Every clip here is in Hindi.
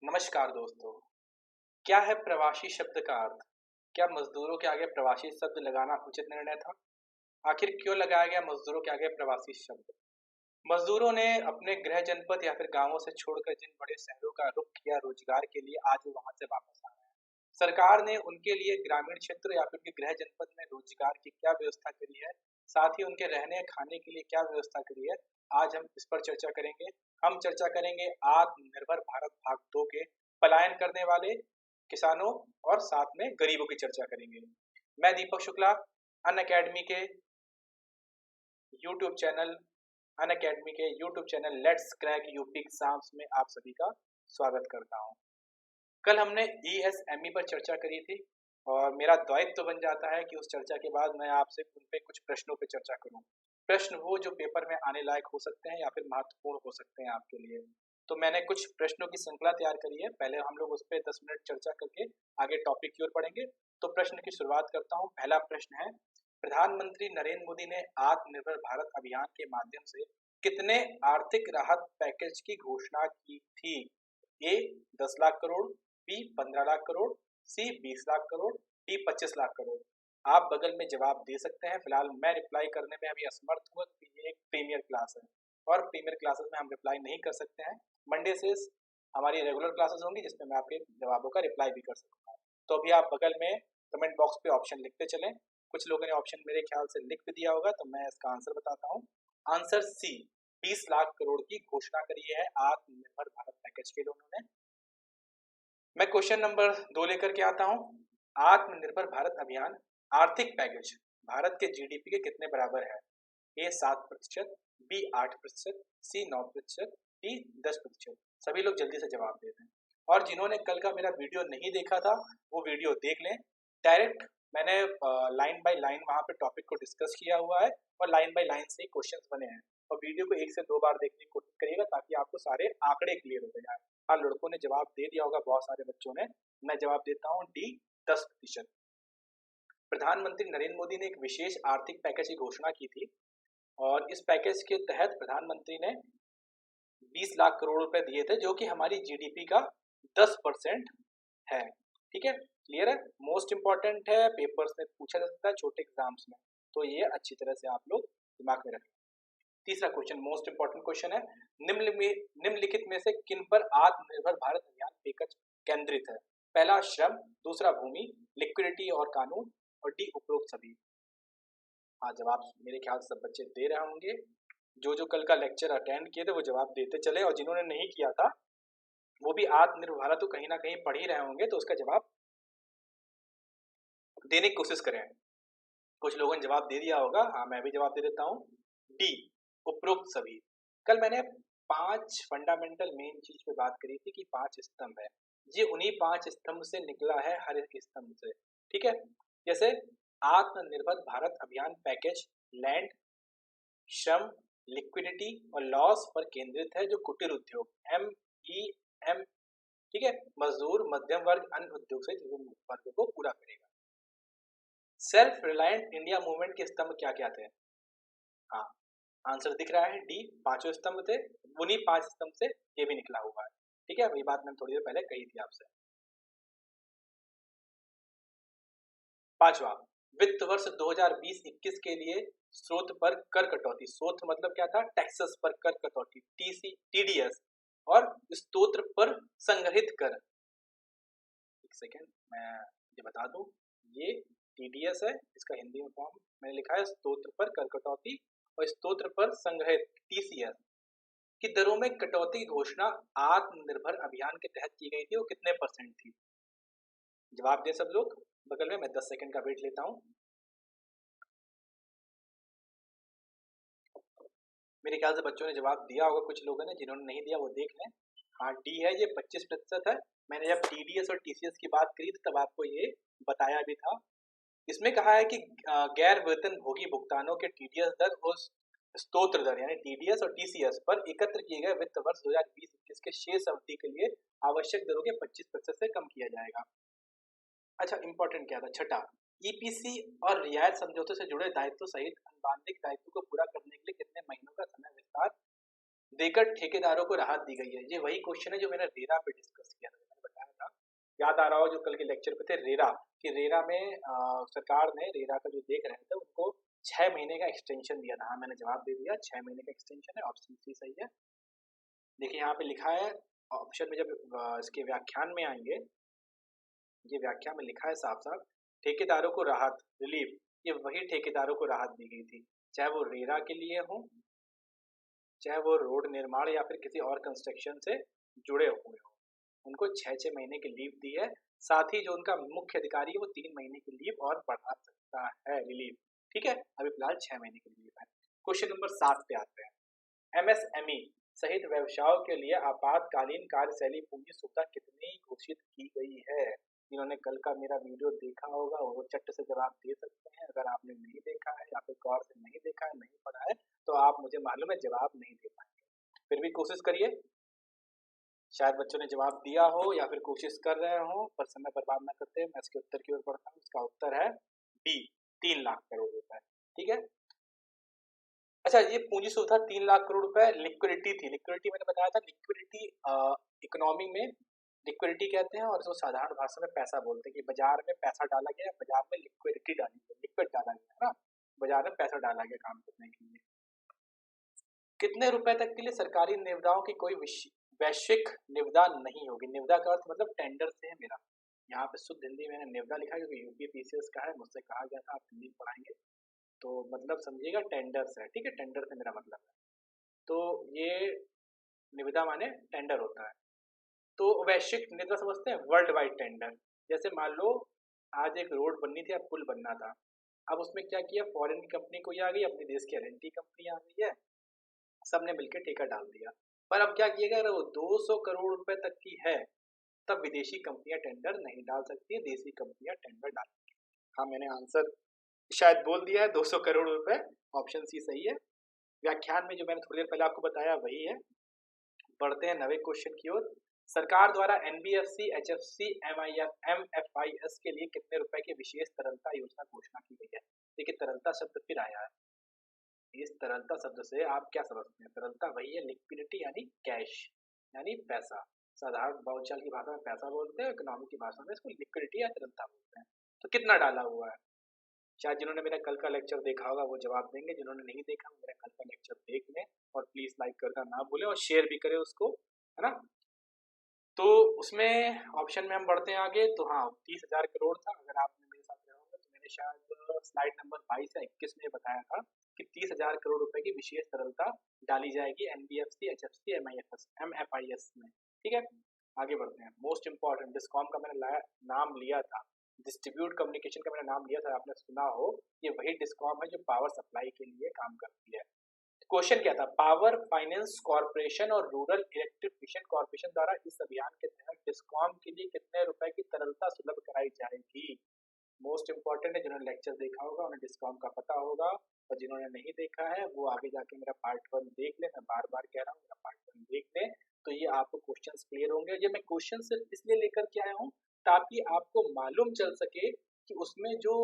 नमस्कार दोस्तों। क्या है प्रवासी शब्द का अर्थ? क्या मजदूरों के आगे प्रवासी शब्द लगाना उचित निर्णय था? आखिर क्यों लगाया गया मजदूरों के आगे प्रवासी शब्द? मजदूरों ने अपने गृह जनपद या फिर गांवों से छोड़कर जिन बड़े शहरों का रुख किया रोजगार के लिए, आज वो वहां से वापस आ रहे हैं। सरकार ने उनके लिए ग्रामीण क्षेत्र या फिर उनके गृह जनपद में रोजगार की क्या व्यवस्था करी है, साथ ही उनके रहने खाने के लिए क्या व्यवस्था करी है, आज हम इस पर चर्चा करेंगे। हम चर्चा करेंगे आत्मनिर्भर भारत भाग 2 के पलायन करने वाले किसानों और साथ में गरीबों की चर्चा करेंगे। मैं दीपक शुक्ला, अन अकेडमी के यूट्यूब चैनल अन अकेडमी के YouTube channel let's crack UP exams में आप सभी का स्वागत करता हूं। कल हमने ईएसएमई पर चर्चा करी थी और मेरा दायित्व तो बन जाता है कि उस चर्चा के बाद मैं आपसे उन पे कुछ प्रश्नों पे चर्चा करूं। प्रश्न वो जो पेपर में आने लायक हो सकते हैं या फिर महत्वपूर्ण हो सकते हैं आपके लिए। तो मैंने कुछ प्रश्नों की श्रृंखला तैयार करी है। पहले हम लोग उस पर 10 मिनट चर्चा करके आगे टॉपिक की ओर बढ़ेंगे। तो प्रश्न की शुरुआत करता हूँ। पहला प्रश्न है, प्रधानमंत्री नरेंद्र मोदी ने आत्मनिर्भर भारत अभियान के माध्यम से कितने आर्थिक राहत पैकेज की घोषणा की थी? ए 10 लाख करोड़, बी 15 लाख करोड़, सी 20 लाख करोड़, डी 25 लाख करोड़। आप बगल में जवाब दे सकते हैं। फिलहाल मैं रिप्लाई करने में अभी असमर्थ हूँ क्योंकि ये एक प्रीमियर क्लास है और प्रीमियर क्लासेस में हम रिप्लाई नहीं कर सकते हैं। मंडे से हमारी रेगुलर क्लासेस होंगी जिसमें मैं आपके जवाबों का रिप्लाई भी कर सकूंगा। तो अभी आप बगल में कमेंट बॉक्स पे ऑप्शन लिखते चलें। कुछ लोगों ने ऑप्शन मेरे ख्याल से लिख भी दिया होगा, तो मैं इसका आंसर बताता हूँ। आंसर सी, 20 लाख करोड़ की घोषणा करी है आत्मनिर्भर भारत पैकेज के लिए उन्होंने। मैं क्वेश्चन नंबर 2 लेकर के आता हूँ। आत्मनिर्भर भारत अभियान आर्थिक पैकेज भारत के जीडीपी के कितने बराबर है? ए 7%, बी 8%, सी 9%, डी 10%। सभी लोग जल्दी से जवाब दे दें। और जिन्होंने कल का मेरा वीडियो नहीं देखा था वो वीडियो देख लें। डायरेक्ट मैंने लाइन बाय लाइन वहाँ पे टॉपिक को डिस्कस किया हुआ है और लाइन बाय लाइन से ही क्वेश्चंस बने हैं। और वीडियो को 1 से 2 बार देखने की कोशिश करिएगा ताकि आपको सारे आंकड़े क्लियर हो जाए। हाँ, लड़कों ने जवाब दे दिया होगा, बहुत सारे बच्चों ने। मैं जवाब देता हूँ डी 10%। प्रधानमंत्री नरेंद्र मोदी ने एक विशेष आर्थिक पैकेज की घोषणा की थी और इस पैकेज के तहत प्रधानमंत्री ने 20 लाख करोड़ रुपए दिए थे जो कि हमारी जीडीपी का 10% है। ठीक है, क्लियर है। मोस्ट इंपॉर्टेंट है, पेपर्स में पूछा जा सकता है छोटे एग्जाम्स में, तो ये अच्छी तरह से आप लोग दिमाग में रखें। तीसरा क्वेश्चन मोस्ट इंपॉर्टेंट क्वेश्चन है, निम्नलिखित में से किन पर आत्मनिर्भर भारत अभियान पैकेज केंद्रित है? पहला श्रम, दूसरा भूमि, लिक्विडिटी और कानून, और डी उपरोक्त सभी। हाँ, जवाब मेरे ख्याल से सब बच्चे दे रहे होंगे। जो जो कल का लेक्चर अटेंड किए थे वो जवाब देते चले, और जिन्होंने नहीं किया था वो भी आत्मनिर्भर भारत तो कहीं ना कहीं पढ़ ही रहे होंगे, तो उसका जवाब देने की कोशिश करें। कुछ लोगों ने जवाब दे दिया होगा। हाँ, मैं भी जवाब दे देता हूँ, डी उपरोक्त सभी। कल मैंने 5 फंडामेंटल मेन चीज पे बात करी थी कि 5 स्तंभ है। ये उन्हीं 5 स्तंभ से निकला है, हर एक स्तंभ से। ठीक है, जैसे आत्मनिर्भर भारत अभियान पैकेज लैंड, श्रम, लिक्विडिटी और लॉस पर केंद्रित है, जो कुटीर उद्योग एम, ठीक है, मजदूर, मध्यम वर्ग, अन्य उद्योग से जुड़े वर्ग को पूरा करेगा। सेल्फ रिलायंट इंडिया मूवमेंट के स्तंभ क्या क्या थे? हाँ, आंसर दिख रहा है डी, 5 स्तंभ थे। उन्हीं 5 स्तंभ से ये भी निकला हुआ है। ठीक है, वही बात मैंने थोड़ी देर पहले कही थी आपसे। पांचवा, वित्त वर्ष 2020-21 के लिए स्रोत पर कर कटौती। स्रोत मतलब क्या था? टैक्सेस पर कर कटौती, टीडीएस, और स्रोत पर संग्रहित कर। एक सेकेंड मैं ये बता दूं, ये टीडीएस है, इसका हिंदी में फॉर्म मैंने लिखा है स्रोत पर कर कटौती, और स्रोत पर संग्रहित टीसीएस की दरों में कटौती की घोषणा आत्मनिर्भर अभियान के तहत की गई थी। वो कितने परसेंट थी? जवाब दें सब लोग बगल में। मैं 10 सेकंड का वेट लेता हूं। मेरे ख्याल से बच्चों ने जवाब दिया होगा, कुछ लोगों ने, जिन्होंने नहीं दिया वो देख लें। हाँ, डी है, ये 25% है। मैंने जब टीडीएस और टीसीएस की बात करी तब आपको ये बताया भी था। इसमें कहा है कि गैर वेतन भोगी भुगतानों के टीडीएस दर और स्रोत दर यानी टीडीएस और टीसीएस पर एकत्र किए गए वित्त वर्ष 2020-21 के शेष अवधि के लिए आवश्यक दरों के 25% से कम किया जाएगा। अच्छा, इंपॉर्टेंट क्या था? छठा, ईपीसी और रियायत समझौते से जुड़े दायित्व सहित अनुबंधित दायित्व को पूरा करने के लिए कितने महीनों का समय विस्तार देकर ठेकेदारों को राहत दी गई है। ये वही क्वेश्चन है जो मैंने रेरा पे डिस्कस किया था, मैंने बताया था, याद आ रहा हो जो कल के लेक्चर पे थे, रेरा कि रेरा में सरकार ने रेरा का जो देख रहे थे उनको 6 महीने का एक्सटेंशन दिया था। हाँ, मैंने जवाब दे दिया, 6 महीने का एक्सटेंशन है, ऑप्शन सी सही है। देखिए यहाँ पे लिखा है ऑप्शन में, जब इसके व्याख्यान में आएंगे, ये व्याख्या में लिखा है साफ साफ, ठेकेदारों को राहत, रिलीफ, ये वही ठेकेदारों को राहत दी गई थी, चाहे वो रेरा के लिए हो, चाहे वो रोड निर्माण या फिर किसी और कंस्ट्रक्शन से जुड़े हुए हो, उनको 6 6 महीने की लीव दी है। साथ ही जो उनका मुख्य अधिकारी है वो 3 महीने की लीव और बढ़ा सकता है, रिलीफ। ठीक है, अभी फिलहाल 6 महीने की लीव है। क्वेश्चन नंबर 7 पे आते हैं। एमएसएमई सहित व्यवसायों के लिए आपातकालीन कार्यशैली पूंजी सुविधा कितनी घोषित की गई है? जिन्होंने कल का मेरा वीडियो देखा होगा वो चट से जवाब दे सकते हैं। अगर आपने नहीं देखा है या फिर गौर से नहीं देखा है, नहीं पढ़ा है, तो आप, मुझे मालूम है, जवाब नहीं दे पाएंगे। फिर भी कोशिश करिए, शायद बच्चों ने जवाब दिया हो या फिर कोशिश कर रहे हो, पर समय बर्बाद ना करते मैं इसके उत्तर की ओर बढ़ता हूँ। इसका उत्तर है बी, 3 लाख करोड़ रुपए। ठीक है, अच्छा, ये पूंजी सुविधा 3 लाख करोड़ रुपए लिक्विडिटी थी। लिक्विडिटी मैंने बताया था, लिक्विडिटी इकोनॉमी में लिक्विडिटी कहते हैं और इसको साधारण भाषा में पैसा बोलते हैं कि बाजार में पैसा डाला गया, बाजार में लिक्विडिटी डाली गई, लिक्विड डाला गया है ना, बाजार में पैसा डाला गया काम करने के लिए। कितने रुपए तक के लिए सरकारी निविदाओं की कोई वैश्विक निविदा नहीं होगी? निविदा का अर्थ मतलब टेंडर से है मेरा, यहाँ पे शुद्ध हिंदी में निविदा लिखा है क्योंकि यूपीपीसीएस का है, मुझसे कहा गया था, आप हिंदी पढ़ाएंगे तो मतलब समझिएगा टेंडर से है। ठीक है, टेंडर से मेरा मतलब है, तो ये निविदा माने टेंडर होता है। तो वैश्विक निविदा समझते हैं, वर्ल्ड वाइड टेंडर। जैसे मान लो आज एक रोड बननी थी, अब पुल बनना था, अब उसमें क्या किया, फॉरेन की कंपनी कोई आ गई, अपने देश की एल&टी कंपनी आ गई है, सबने मिलकर ठेका डाल दिया। पर अब क्या किएगा, अगर वो 200 करोड़ रुपए तक की है तब विदेशी कंपनियां टेंडर नहीं डाल सकती, देसी कंपनियां टेंडर डाल सकती। हाँ, मैंने आंसर शायद बोल दिया है, 200 करोड़ रुपए, ऑप्शन सी सही है। व्याख्यान में जो मैंने थोड़ी देर पहले आपको बताया वही है। बढ़ते हैं 9वें क्वेश्चन की ओर। सरकार द्वारा एनबीएफसी, एचएफसी, एमएफआईएस के लिए कितने रुपए की विशेष तरलता योजना घोषणा की गई है? देखिए, तरलता शब्द फिर आया है। इस तरलता शब्द से आप क्या समझते हैं? तरलता वही है लिक्विडिटी, यानी कैश, यानी पैसा। साधारण बोलचाल की भाषा में पैसा बोलते हैं, इकोनॉमिक की भाषा में इसको लिक्विडिटी या तरलता बोलते हैं। तो कितना डाला हुआ है? शायद जिन्होंने मेरा कल का लेक्चर देखा होगा वो जवाब देंगे, जिन्होंने नहीं देखा वो मेरा कल का लेक्चर देख लें और प्लीज लाइक करना ना भूलें और शेयर भी करें उसको, है ना। तो उसमें ऑप्शन में हम बढ़ते हैं आगे, तो हाँ 30,000 करोड़ था। अगर आपने मेरे साथ रहे होंगे तो मैंने शायद स्लाइड नंबर 22 या 21 में बताया था कि 30,000 करोड़ रुपए की विशेष तरलता डाली जाएगी एनबीएफसी, एचएफसी, एमएफआईएस में। ठीक है, आगे बढ़ते हैं। मोस्ट इंपॉर्टेंट, डिस्कॉम का मैंने नाम लिया था, डिस्ट्रीब्यूट कम्युनिकेशन का मैंने नाम लिया था, आपने सुना हो, ये वही डिस्कॉम है जो पावर सप्लाई के लिए काम करती है। क्वेश्चन क्या था, पावर फाइनेंस कॉर्पोरेशन और रूरल इलेक्ट्रिफिकेशन कॉर्पोरेशन द्वारा इस अभियान के तहत डिस्कॉम के लिए कितने रुपए की तरलता सुलभ कराई जाएगी? मोस्ट इंपॉर्टेंट है, जिन्होंने लेक्चर देखा होगा उन्हें डिस्कॉम का पता होगा, और जिन्होंने नहीं देखा है वो आगे जाके मेरा पार्ट 1 देख ले। मैं बार बार कह रहा हूँ, मेरा पार्ट 1 देख ले, तो ये आपको क्वेश्चंस क्लियर होंगे। ये मैं क्वेश्चन सिर्फ इसलिए लेकर के आया हूँ ताकि आपको मालूम चल सके कि उसमें जो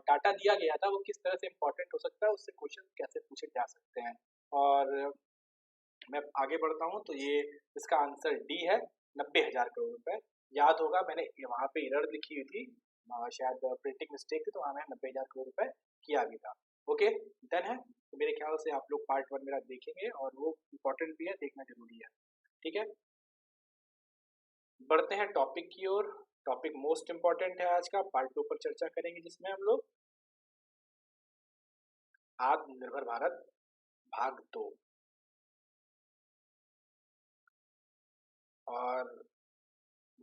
डाटा दिया गया था वो किस तरह से इम्पोर्टेंट हो सकता है, उससे क्वेश्चन कैसे पूछे जा सकते हैं। और मैं आगे बढ़ता हूँ, तो ये इसका आंसर डी है, 90,000 करोड़ रुपए। याद होगा मैंने वहाँ पे एरर लिखी हुई थी, शायद प्रिंटिंग मिस्टेक थी, तो वहाँ मैंने 90,000 करोड़ रुपए किया भी था। ओके, डन है। तो मेरे ख्याल से आप लोग पार्ट 1 मेरा देखेंगे और वो इम्पोर्टेंट भी है, देखना जरूरी है। ठीक है, बढ़ते हैं टॉपिक की ओर। टॉपिक मोस्ट इंपॉर्टेंट है आज का, पार्ट 2 पर चर्चा करेंगे जिसमें हम लोग आत्मनिर्भर भारत भाग 2। और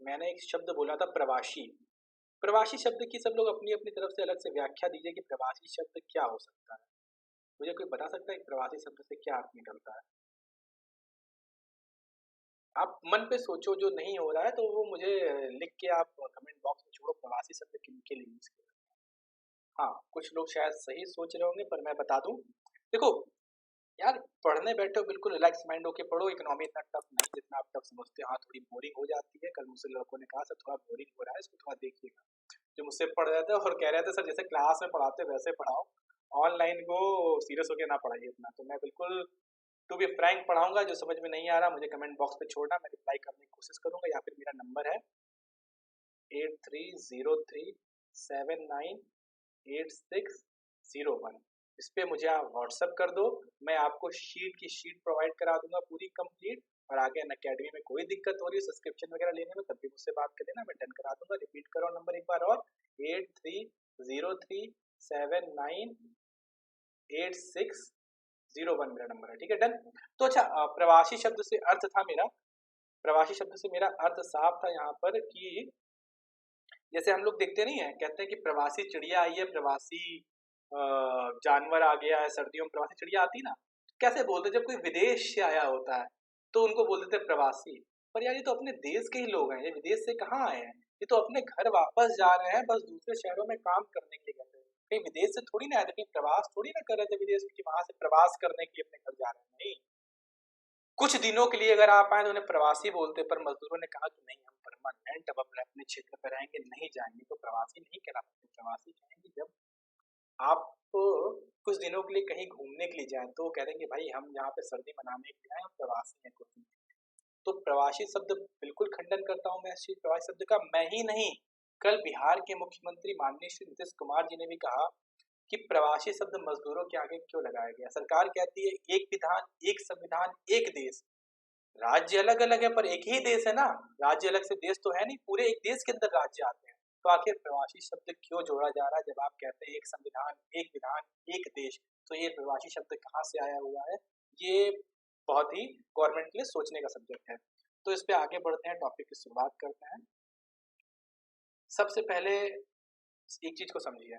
मैंने एक शब्द बोला था प्रवासी। प्रवासी शब्द की सब लोग अपनी अपनी तरफ से अलग से व्याख्या दीजिए कि प्रवासी शब्द क्या हो सकता है। मुझे कोई बता सकता है कि प्रवासी शब्द से क्या अर्थ निकलता है? आप मन पे सोचो, जो नहीं हो रहा है तो वो मुझे लिख के आप कमेंट बॉक्स में छोड़ो, प्रवासी शब्द किन के लिए यूज किया। हाँ, कुछ लोग शायद सही सोच रहे होंगे, पर मैं बता दूं, देखो यार, पढ़ने बैठो बिल्कुल रिलैक्स माइंड होके पढ़ो। इकोनॉमी इतना टफ नहीं जितना आप टफ समझते हो। हाँ, थोड़ी बोरिंग हो जाती है, कल मुझसे लड़कों ने कहा सर थोड़ा बोरिंग हो रहा है, इसको थोड़ा देखिएगा। जो मुझसे पढ़ रहे थे और कह रहे थे सर जैसे क्लास में पढ़ाते वैसे पढ़ाओ, ऑनलाइन को सीरियस होकर ना पढ़ाइए इतना। तो मैं बिल्कुल टू बी फ्रैंक पढ़ाऊंगा, जो समझ में नहीं आ रहा मुझे कमेंट बॉक्स पे छोड़ना, मैं रिप्लाई करने की कोशिश करूंगा, या फिर मेरा नंबर है 8303798601। इस पे मुझे आप व्हाट्सअप कर दो, मैं आपको शीट की शीट प्रोवाइड करा दूंगा पूरी कंप्लीट। और आगे अन अकेडमी में कोई दिक्कत हो रही है सब्सक्रिप्शन वगैरह लेने में, तब भी मुझसे बात कर लेना, मैं डन करा दूंगा। रिपीट करो नंबर एक बार और, 8303798601 मेरा नंबर है, ठीक है, डन। तो अच्छा, प्रवासी शब्द से अर्थ था मेरा, प्रवासी शब्द से मेरा अर्थ साफ था यहाँ पर कि जैसे हम लोग देखते नहीं है, कहते हैं कि प्रवासी चिड़िया आई है, प्रवासी जानवर आ गया है, सर्दियों में प्रवासी चिड़िया आती ना, कैसे बोलते, जब कोई विदेश से आया होता है तो उनको बोल देते प्रवासी। पर यार ये तो अपने देश के ही लोग हैं, ये विदेश से कहाँ आए हैं, ये तो अपने घर वापस जा रहे हैं, बस दूसरे शहरों में काम करने के लिए गए थे, कहीं विदेश से थोड़ी ना आए थे, कहीं प्रवास थोड़ी ना कर रहे थे विदेश में कि वहां से प्रवास करने के लिए अपने घर जा रहे हैं, नहीं। कुछ दिनों के लिए अगर आप आए तो उन्हें प्रवासी बोलते, पर मजदूरों ने कहा कि नहीं, हम परमानेंट अब अपने क्षेत्र पर रहेंगे, नहीं जाएंगे, तो प्रवासी नहीं कहला सकते, प्रवासी कहेंगे जब आप कुछ दिनों के लिए कहीं घूमने के लिए जाएं, तो कह देंगे भाई हम यहाँ पे सर्दी मनाने के लिए आए, हम प्रवासी हैं कुछ दिन। तो प्रवासी शब्द बिल्कुल खंडन करता हूँ मैं इस चीज, प्रवासी शब्द का। मैं ही नहीं, कल बिहार के मुख्यमंत्री माननीय श्री नीतीश कुमार जी ने भी कहा कि प्रवासी शब्द मजदूरों के आगे क्यों लगाया गया। सरकार कहती है एक विधान, एक संविधान, एक देश। राज्य अलग अलग है पर एक ही देश है ना, राज्य अलग से देश तो है नहीं, पूरे एक देश के अंदर राज्य आते हैं। तो आखिर प्रवासी शब्द क्यों जोड़ा जा रहा है, जब आप कहते हैं एक संविधान, एक विधान, एक देश, तो ये प्रवासी शब्द कहाँ से आया हुआ है, ये बहुत ही गवर्नमेंट के लिए सोचने का सब्जेक्ट है। तो इस पे आगे बढ़ते हैं, टॉपिक की शुरुआत करते हैं। सबसे पहले एक चीज को समझिए,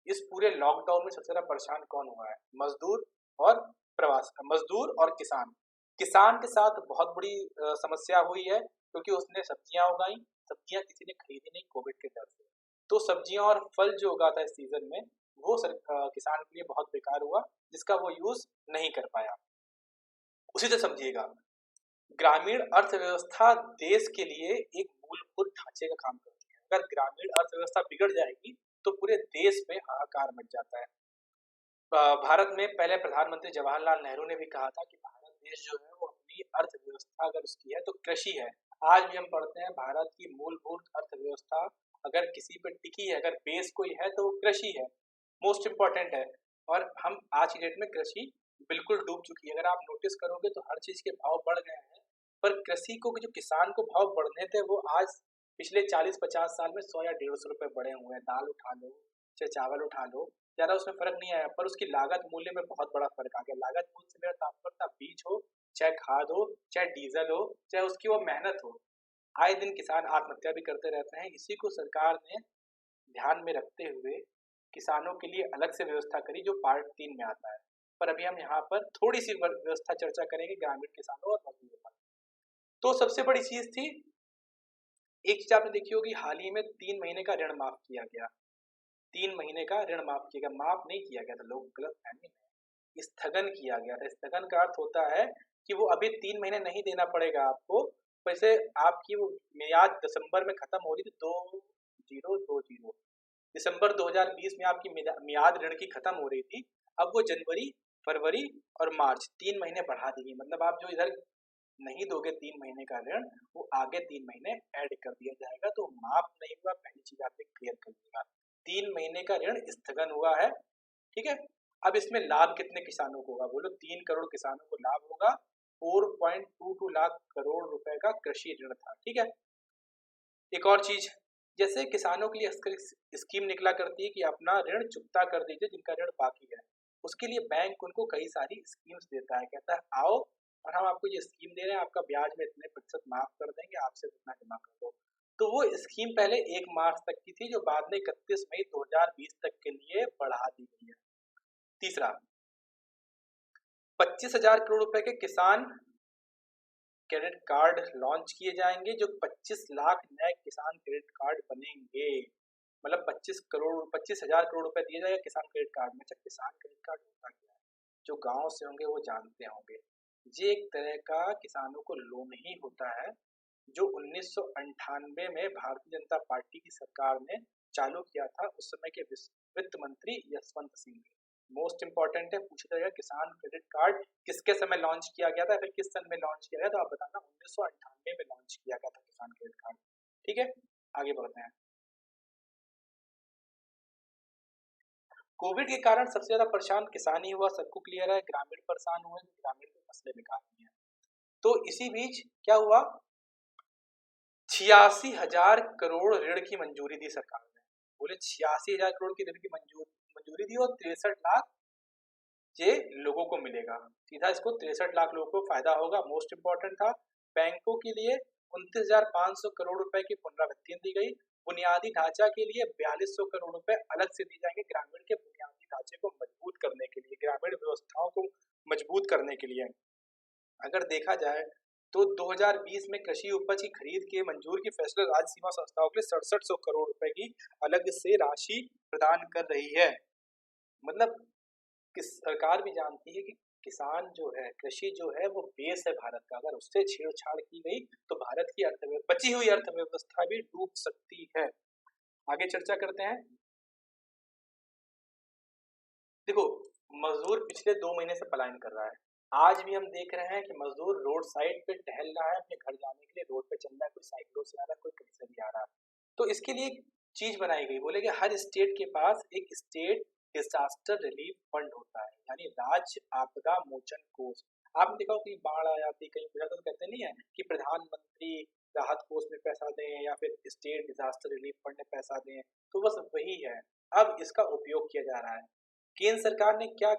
इस पूरे लॉकडाउन में सबसे ज्यादा परेशान कौन हुआ है, मजदूर और प्रवास, मजदूर और किसान। किसान के साथ बहुत बड़ी समस्या हुई है, क्योंकि उसने सब्जियां उगाई, सब्जियां किसी ने खरीदी नहीं कोविड के डर से, तो सब्जियां और फल जो उगा था इस सीजन में वो किसान के लिए बहुत बेकार हुआ, जिसका वो यूज नहीं कर पाया। उसी से समझिएगा, ग्रामीण अर्थव्यवस्था देश के लिए एक मूलभूत ढांचे का काम करती है। अगर ग्रामीण अर्थव्यवस्था बिगड़ जाएगी तो पूरे देश में हाहाकार मच जाता है। भारत में पहले प्रधानमंत्री जवाहरलाल नेहरू ने भी कहा था कि भारत देश जो है वो अपनी अर्थव्यवस्था अगर उसकी है तो कृषि है। आज भी हम पढ़ते हैं भारत की मूलभूत अर्थव्यवस्था अगर किसी पर टिकी है, अगर बेस कोई है तो वो कृषि है, मोस्ट इम्पोर्टेंट है। और हम आज की डेट में कृषि बिल्कुल डूब चुकी है। अगर आप नोटिस करोगे तो हर चीज के भाव बढ़ गए हैं, पर कृषि को जो किसान को भाव बढ़ने थे वो आज पिछले 40-50 साल में 100 या 150 रुपए बढ़े हुए हैं। दाल उठा लो चाहे चावल उठा लो, ज्यादा उसमें फर्क नहीं आया, पर उसकी लागत मूल्य में बहुत बड़ा फर्क आ गया। लागत मूल्य से मेरा तात्पर्य था बीज हो, चाहे खाद हो, चाहे डीजल हो, चाहे उसकी वो मेहनत हो। आए दिन किसान आत्महत्या भी करते रहते हैं। इसी को सरकार ने ध्यान में रखते हुए किसानों के लिए अलग से व्यवस्था करी, जो पार्ट 3 में आता है। पर अभी हम यहाँ पर थोड़ी सी व्यवस्था चर्चा करेंगे ग्रामीण किसानों और मजदूरों पर। तो सबसे बड़ी चीज थी, एक चीज आपने देखी होगी, हाल ही में 3 महीने का ऋण माफ किया गया। 3 महीने का ऋण माफ किया गया, माफ नहीं किया गया था, लोग गलत फहमी में, स्थगन किया गया था। स्थगन का अर्थ होता है कि वो अभी 3 महीने नहीं देना पड़ेगा आपको। वैसे आपकी वो मियाद दिसंबर में खत्म हो रही थी, 2020 दिसंबर 2020 में आपकी मियाद ऋण की खत्म हो रही थी। अब वो जनवरी, फरवरी और मार्च 3 महीने बढ़ा दी गई। मतलब आप जो इधर नहीं दोगे 3 महीने का ऋण, वो आगे 3 महीने ऐड कर दिया जाएगा। तो माफ नहीं हुआ, पहली चीज आप क्लियर कर दीजिएगा। 3 महीने का ऋण स्थगन हुआ है, ठीक है। अब इसमें लाभ कितने किसानों को होगा, बोलो 3 करोड़ किसानों को लाभ होगा। 4.22 लाख करोड़ रुपए का कृषि ऋण था, ठीक है। एक और चीज, जैसे किसानों के लिए स्कीम निकला करती है कि अपना ऋण चुकता कर दीजिए जिनका ऋण बाकी है, उसके लिए बैंक उनको कई सारी स्कीम्स देता है, कहता है आओ और हम आपको ये स्कीम दे रहे हैं, आपका ब्याज में इतने प्रतिशत माफ कर देंगे, आपसे इतना जमा कर दो। तो वो स्कीम पहले 1 मार्च तक की थी, जो बाद में 31 मई 2020 तक के लिए बढ़ा दी गई है। तीसरा, 25,000 करोड़ रुपए के किसान क्रेडिट कार्ड लॉन्च किए जाएंगे, जो 25 लाख नए किसान क्रेडिट कार्ड बनेंगे। मतलब 25,000 करोड़ रुपए दिए जाएगा किसान क्रेडिट कार्ड में। अच्छा, किसान क्रेडिट कार्ड होता क्या है, जो गांव से होंगे वो जानते होंगे। ये एक तरह का किसानों को लोन ही होता है, जो 1998 में भारतीय जनता पार्टी की सरकार ने चालू किया था, उस समय के वित्त मंत्री यशवंत सिंह ने। मोस्ट इंपॉर्टेंट है, पूछा जाएगा किसान क्रेडिट कार्ड किसके समय लॉन्च किया गया था, फिर किस सन में लॉन्च किया गया, तो आप बताना 1998 में लॉन्च किया गया था किसान क्रेडिट कार्ड। ठीक है, आगे बढ़ते हैं। कोविड के कारण सबसे ज्यादा परेशान किसान ही हुआ, सबको क्लियर है, ग्रामीण परेशान हुए, ग्रामीण की फसलें बेकार हुई हैं। तो इसी बीच क्या हुआ, 86,000 करोड़ ऋण की मंजूरी दी सरकार ने। बोले 86,000 करोड़ की ऋण की मंजूरी दी और 63 लाख ये लोगों को मिलेगा, सीधा इसको 63 लाख लोगों को फायदा होगा। मोस्ट इंपॉर्टेंट था, बैंकों के लिए 29,500 करोड़ रुपए की पुनरावृत्ति दी गई। बुनियादी ढांचा के लिए 4200 करोड़ रुपए अलग से दिए जाएंगे, ग्रामीण के बुनियादी ढांचे को मजबूत करने के लिए, ग्रामीण व्यवस्थाओं को मजबूत करने के लिए। अगर देखा जाए तो 2020 में कृषि उपज की खरीद के मंजूर की फैसले राज्य सीमा संस्थाओं के लिए 6700 करोड़ रुपए की अलग से राशि प्रदान कर रही है। मतलब सरकार भी जानती है कि किसान जो है, कृषि जो है वो बेस है भारत का, अगर उससे छेड़छाड़ की गई तो भारत की अर्थव्यवस्था, बची हुई अर्थव्यवस्था भी डूब सकती है। आगे चर्चा करते हैं। देखो, मजदूर पिछले 2 महीने से पलायन कर रहा है, आज भी हम देख रहे हैं कि मजदूर रोड साइड पे टहल रहा है, अपने घर जाने के लिए रोड पे चल रहा है, कोई साइकिलों से आ रहा है, कोई कहीं से भी आ रहा है। तो इसके लिए एक चीज बनाई गई, बोले कि हर स्टेट के पास एक स्टेट डिजास्टर रिलीफ फंड होता है, यानी राज्य आपदा मोचन कोष। आपने देखा हो, कहीं बाढ़ आ जाती, कहीं कुछ तो कहते नहीं है कि प्रधानमंत्री राहत कोष में पैसा दें या फिर स्टेट डिजास्टर रिलीफ फंड में पैसा दें, तो बस वही है। अब इसका उपयोग किया जा रहा है। केंद्र सरकार ने क्या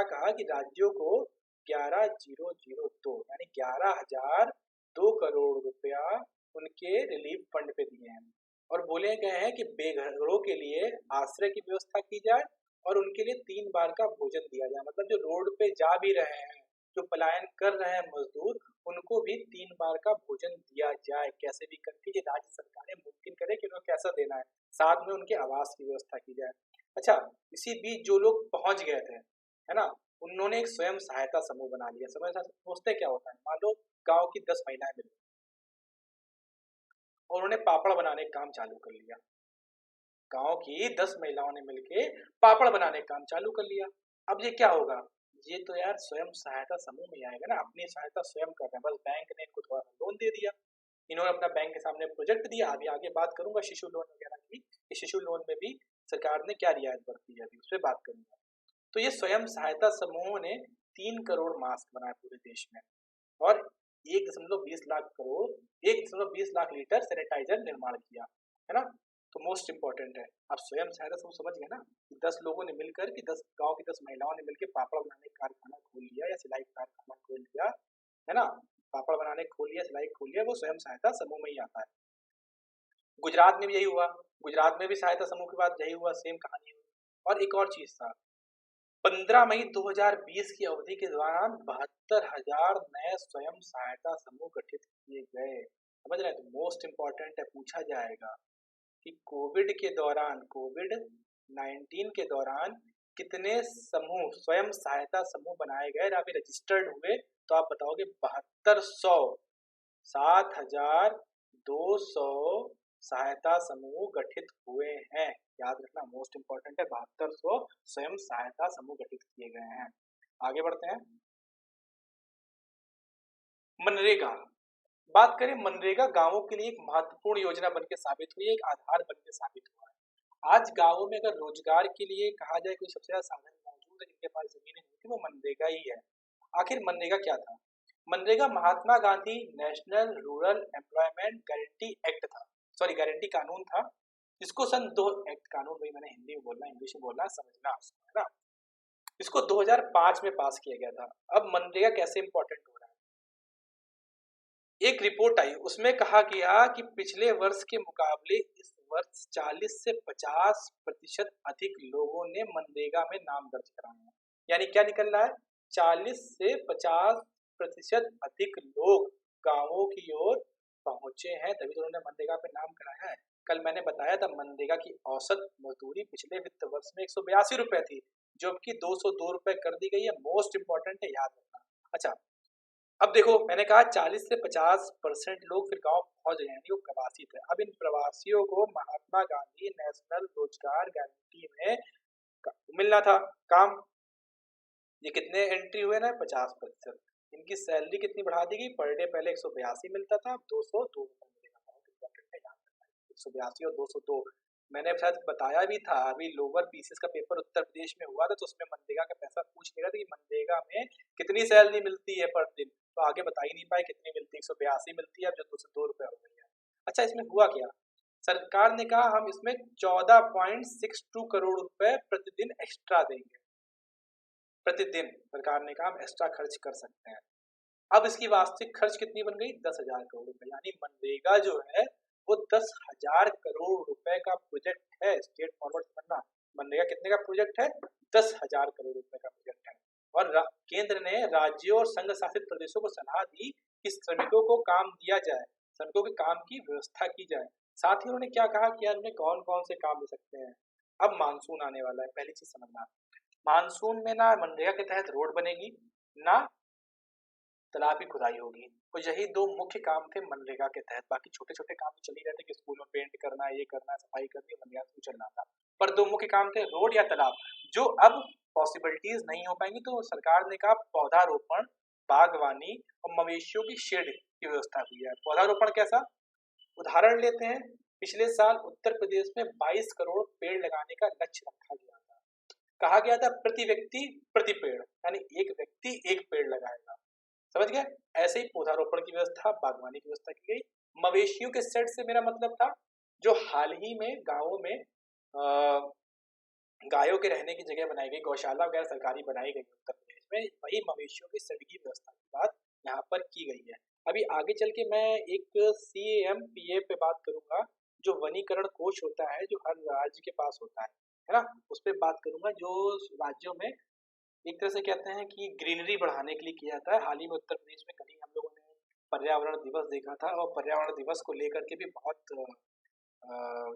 कहा कि राज्यों को 11,002 यानी 11,002 करोड़ रुपया उनके रिलीफ फंड पे दिए हैं, और बोले गए हैं कि बेघरों के लिए आश्रय की व्यवस्था की जाए और उनके लिए 3 बार का भोजन दिया जाए। मतलब जो रोड पे जा भी रहे हैं, जो पलायन कर रहे हैं मजदूर, उनको भी 3 बार का भोजन दिया जाए, कैसे भी करके ये राज्य सरकारें मुमकिन करे कि उन्हें कैसा देना है, साथ में उनके आवास की व्यवस्था की जाए। अच्छा, इसी बीच जो लोग पहुंच गए थे, है ना, उन्होंने एक स्वयं सहायता समूह बना लिया। समझ सोचते क्या होता है, मान लो गांव की 10 महिलाएं मिल और उन्होंने पापड़ बनाने का काम चालू कर लिया। गांव की 10 महिलाओं ने मिलके पापड़ बनाने का काम चालू कर लिया। अब ये क्या होगा, ये तो यार स्वयं सहायता समूह में आएगा ना, अपनी सहायता स्वयं कर रहे हैं, बस बैंक ने इनको थोड़ा सा लोन दे दिया, इन्होंने अपना बैंक के सामने प्रोजेक्ट दिया। अभी आगे बात करूंगा शिशु लोन वगैरह की, शिशु लोन में भी सरकार ने क्या रियायत बरती है, अभी उस पर बात करूंगा। तो ये स्वयं सहायता समूह ने 3 करोड़ मास्क बनाए पूरे देश में, और 1.20 लाख लीटर सैनिटाइजर निर्माण किया, है ना। तो मोस्ट इंपॉर्टेंट है, आप स्वयं सहायता समूह समझ गए ना, कि 10 लोगों ने मिलकर, कि 10 गांव की 10 महिलाओं ने मिलकर पापड़ बनाने का कारखाना खोल लिया या सिलाई कारखाना खोल लिया, है ना, पापड़ बनाने खोल लिया, सिलाई खोल लिया, वो स्वयं सहायता समूह में ही आता है। गुजरात में भी यही हुआ, गुजरात में भी सहायता समूह के बाद यही हुआ, सेम कहानी हुई। और एक और चीज था, 15 मई 2020 की अवधि के दौरान 72,000 नए स्वयं सहायता समूह गठित किए गए। समझ रहे हैं, तो मोस्ट इंपॉर्टेंट है, पूछा जाएगा कि कोविड 19 के दौरान कितने समूह, स्वयं सहायता समूह बनाए गए या फिर रजिस्टर्ड हुए, तो आप बताओगे 7200, 7,200 सहायता समूह गठित हुए हैं। याद रखना, मोस्ट इंपॉर्टेंट है, 7200 स्वयं सहायता समूह गठित किए गए हैं। आगे बढ़ते हैं। मनरेगा, बात करें, मनरेगा गांवों के लिए एक महत्वपूर्ण योजना बनकर साबित हुई है, एक आधार बनकर साबित हुआ है। आज गांवों में अगर रोजगार के लिए कहा जाए, कोई सबसे ज्यादा साधन मौजूद है जिनके पास जमीनें नहीं थी, वो मनरेगा ही है। आखिर मनरेगा क्या था? MNREGA Mahatma Gandhi national rural employment guarantee act था, सॉरी गारंटी कानून था, इसको सन 2 एक्ट कानून, भाई मैंने हिंदी में बोलना, इंग्लिश में बोलना, समझना उसको, है ना। इसको 2005 में पास किया गया था। अब मनरेगा कैसे इंपॉर्टेंट हो रहा है, एक रिपोर्ट आई, उसमें कहा गया कि पिछले वर्ष के मुकाबले इस वर्ष 40 से 50% अधिक लोगों ने मनरेगा में नाम दर्ज कराए हैं। यानी क्या निकल रहा है, 40 से 50% अधिक लोग गांवों की ओर पहुंचे हैं, तभी तो उन्होंने मनरेगा पे नाम कराया है। कल मैंने बताया था, मनरेगा की औसत मजदूरी पिछले वित्त वर्ष में 182 रुपए थी, जबकि 202 रुपए कर दी गई है। मोस्ट इंपॉर्टेंट है, याद रखना। अच्छा, अब देखो, मैंने कहा 40 से 50% लोग फिर गांव पहुंच गए, यानी वो प्रवासी थे। अब इन प्रवासियों को महात्मा गांधी नेशनल रोजगार गारंटी में मिलना था काम। ये कितने एंट्री हुए ना, 50%। इनकी सैलरी कितनी बढ़ा दी गई, पर डे पहले 182 मिलता था, अब 202 मिलेगा। बहुत इंपॉर्टेंट है, याद रखना है 182 और 202। मैंने शायद बताया भी था, अभी लोअर पीसीएस का पेपर उत्तर प्रदेश में हुआ था, तो उसमें मनरेगा का पैसा पूछ लिया था कि मनरेगा में कितनी सैलरी मिलती है पर दिन, तो आगे बता ही नहीं पाए कितनी मिलती है, 182 मिलती है, अब जो 202 रुपये हो गई है। अच्छा, इसमें हुआ क्या, सरकार ने कहा हम इसमें 14.62 करोड़ रुपए प्रतिदिन एक्स्ट्रा देंगे। प्रतिदिन सरकार ने कहा हम एक्स्ट्रा खर्च कर सकते हैं। अब इसकी वास्तविक खर्च कितनी बन गई, 10,000 करोड़ रुपए। यानी मनरेगा जो है वो 10,000 करोड़ रुपए का प्रोजेक्ट है। स्टेट फॉरवर्ड बनना, मनरेगा कितने का प्रोजेक्ट है, 10,000 करोड़ रुपए का प्रोजेक्ट है। और केंद्र ने राज्यों और संघ शासित प्रदेशों को सलाह दी कि श्रमिकों को काम दिया जाए, श्रमिकों के काम की व्यवस्था की जाए। साथ ही उन्होंने क्या कहा कि यार उन्हें कौन कौन से काम दे सकते हैं। अब मानसून आने वाला है, पहली चीज समझना, मानसून में ना मनरेगा के तहत रोड बनेगी, ना तालाब की खुदाई होगी। तो यही दो मुख्य काम थे मनरेगा के तहत। बाकी छोटे छोटे काम तो चल ही रहते कि स्कूल में पेंट करना, ये करना, सफाई करनी, मनरेगा से चलना था। पर दो मुख्य काम थे, रोड या तालाब, जो अब पॉसिबिलिटीज नहीं हो पाएंगी। तो सरकार ने कहा पौधारोपण, बागवानी और मवेशियों की शेड की व्यवस्था की है। पौधारोपण कैसा, उदाहरण लेते हैं, पिछले साल उत्तर प्रदेश में 22 करोड़ पेड़ लगाने का लक्ष्य रखा गया था। कहा गया था प्रति व्यक्ति प्रति पेड़, यानी एक व्यक्ति एक पेड़ लगाएगा। समझ गए। ऐसे ही पौधारोपण की व्यवस्था, बागवानी की व्यवस्था की गई। मवेशियों के सेट से मेरा मतलब था जो हाल ही में गांवों में गायों के रहने की जगह बनाई गई, गौशाला वगैरह सरकारी बनाई गई उत्तर प्रदेश में, वही मवेशियों की सेट की व्यवस्था की बात यहाँ पर की गई है। अभी आगे चल के मैं एक CAM-PA पे बात करूंगा, जो वनीकरण कोष होता है, जो हर राज्य के पास होता है ना, उस पर बात करूंगा, जो राज्यों में एक तरह से कहते हैं कि ग्रीनरी बढ़ाने के लिए किया जाता है। हाल ही में उत्तर प्रदेश में कहीं हम लोगों ने पर्यावरण दिवस देखा था, और पर्यावरण दिवस को लेकर के भी बहुत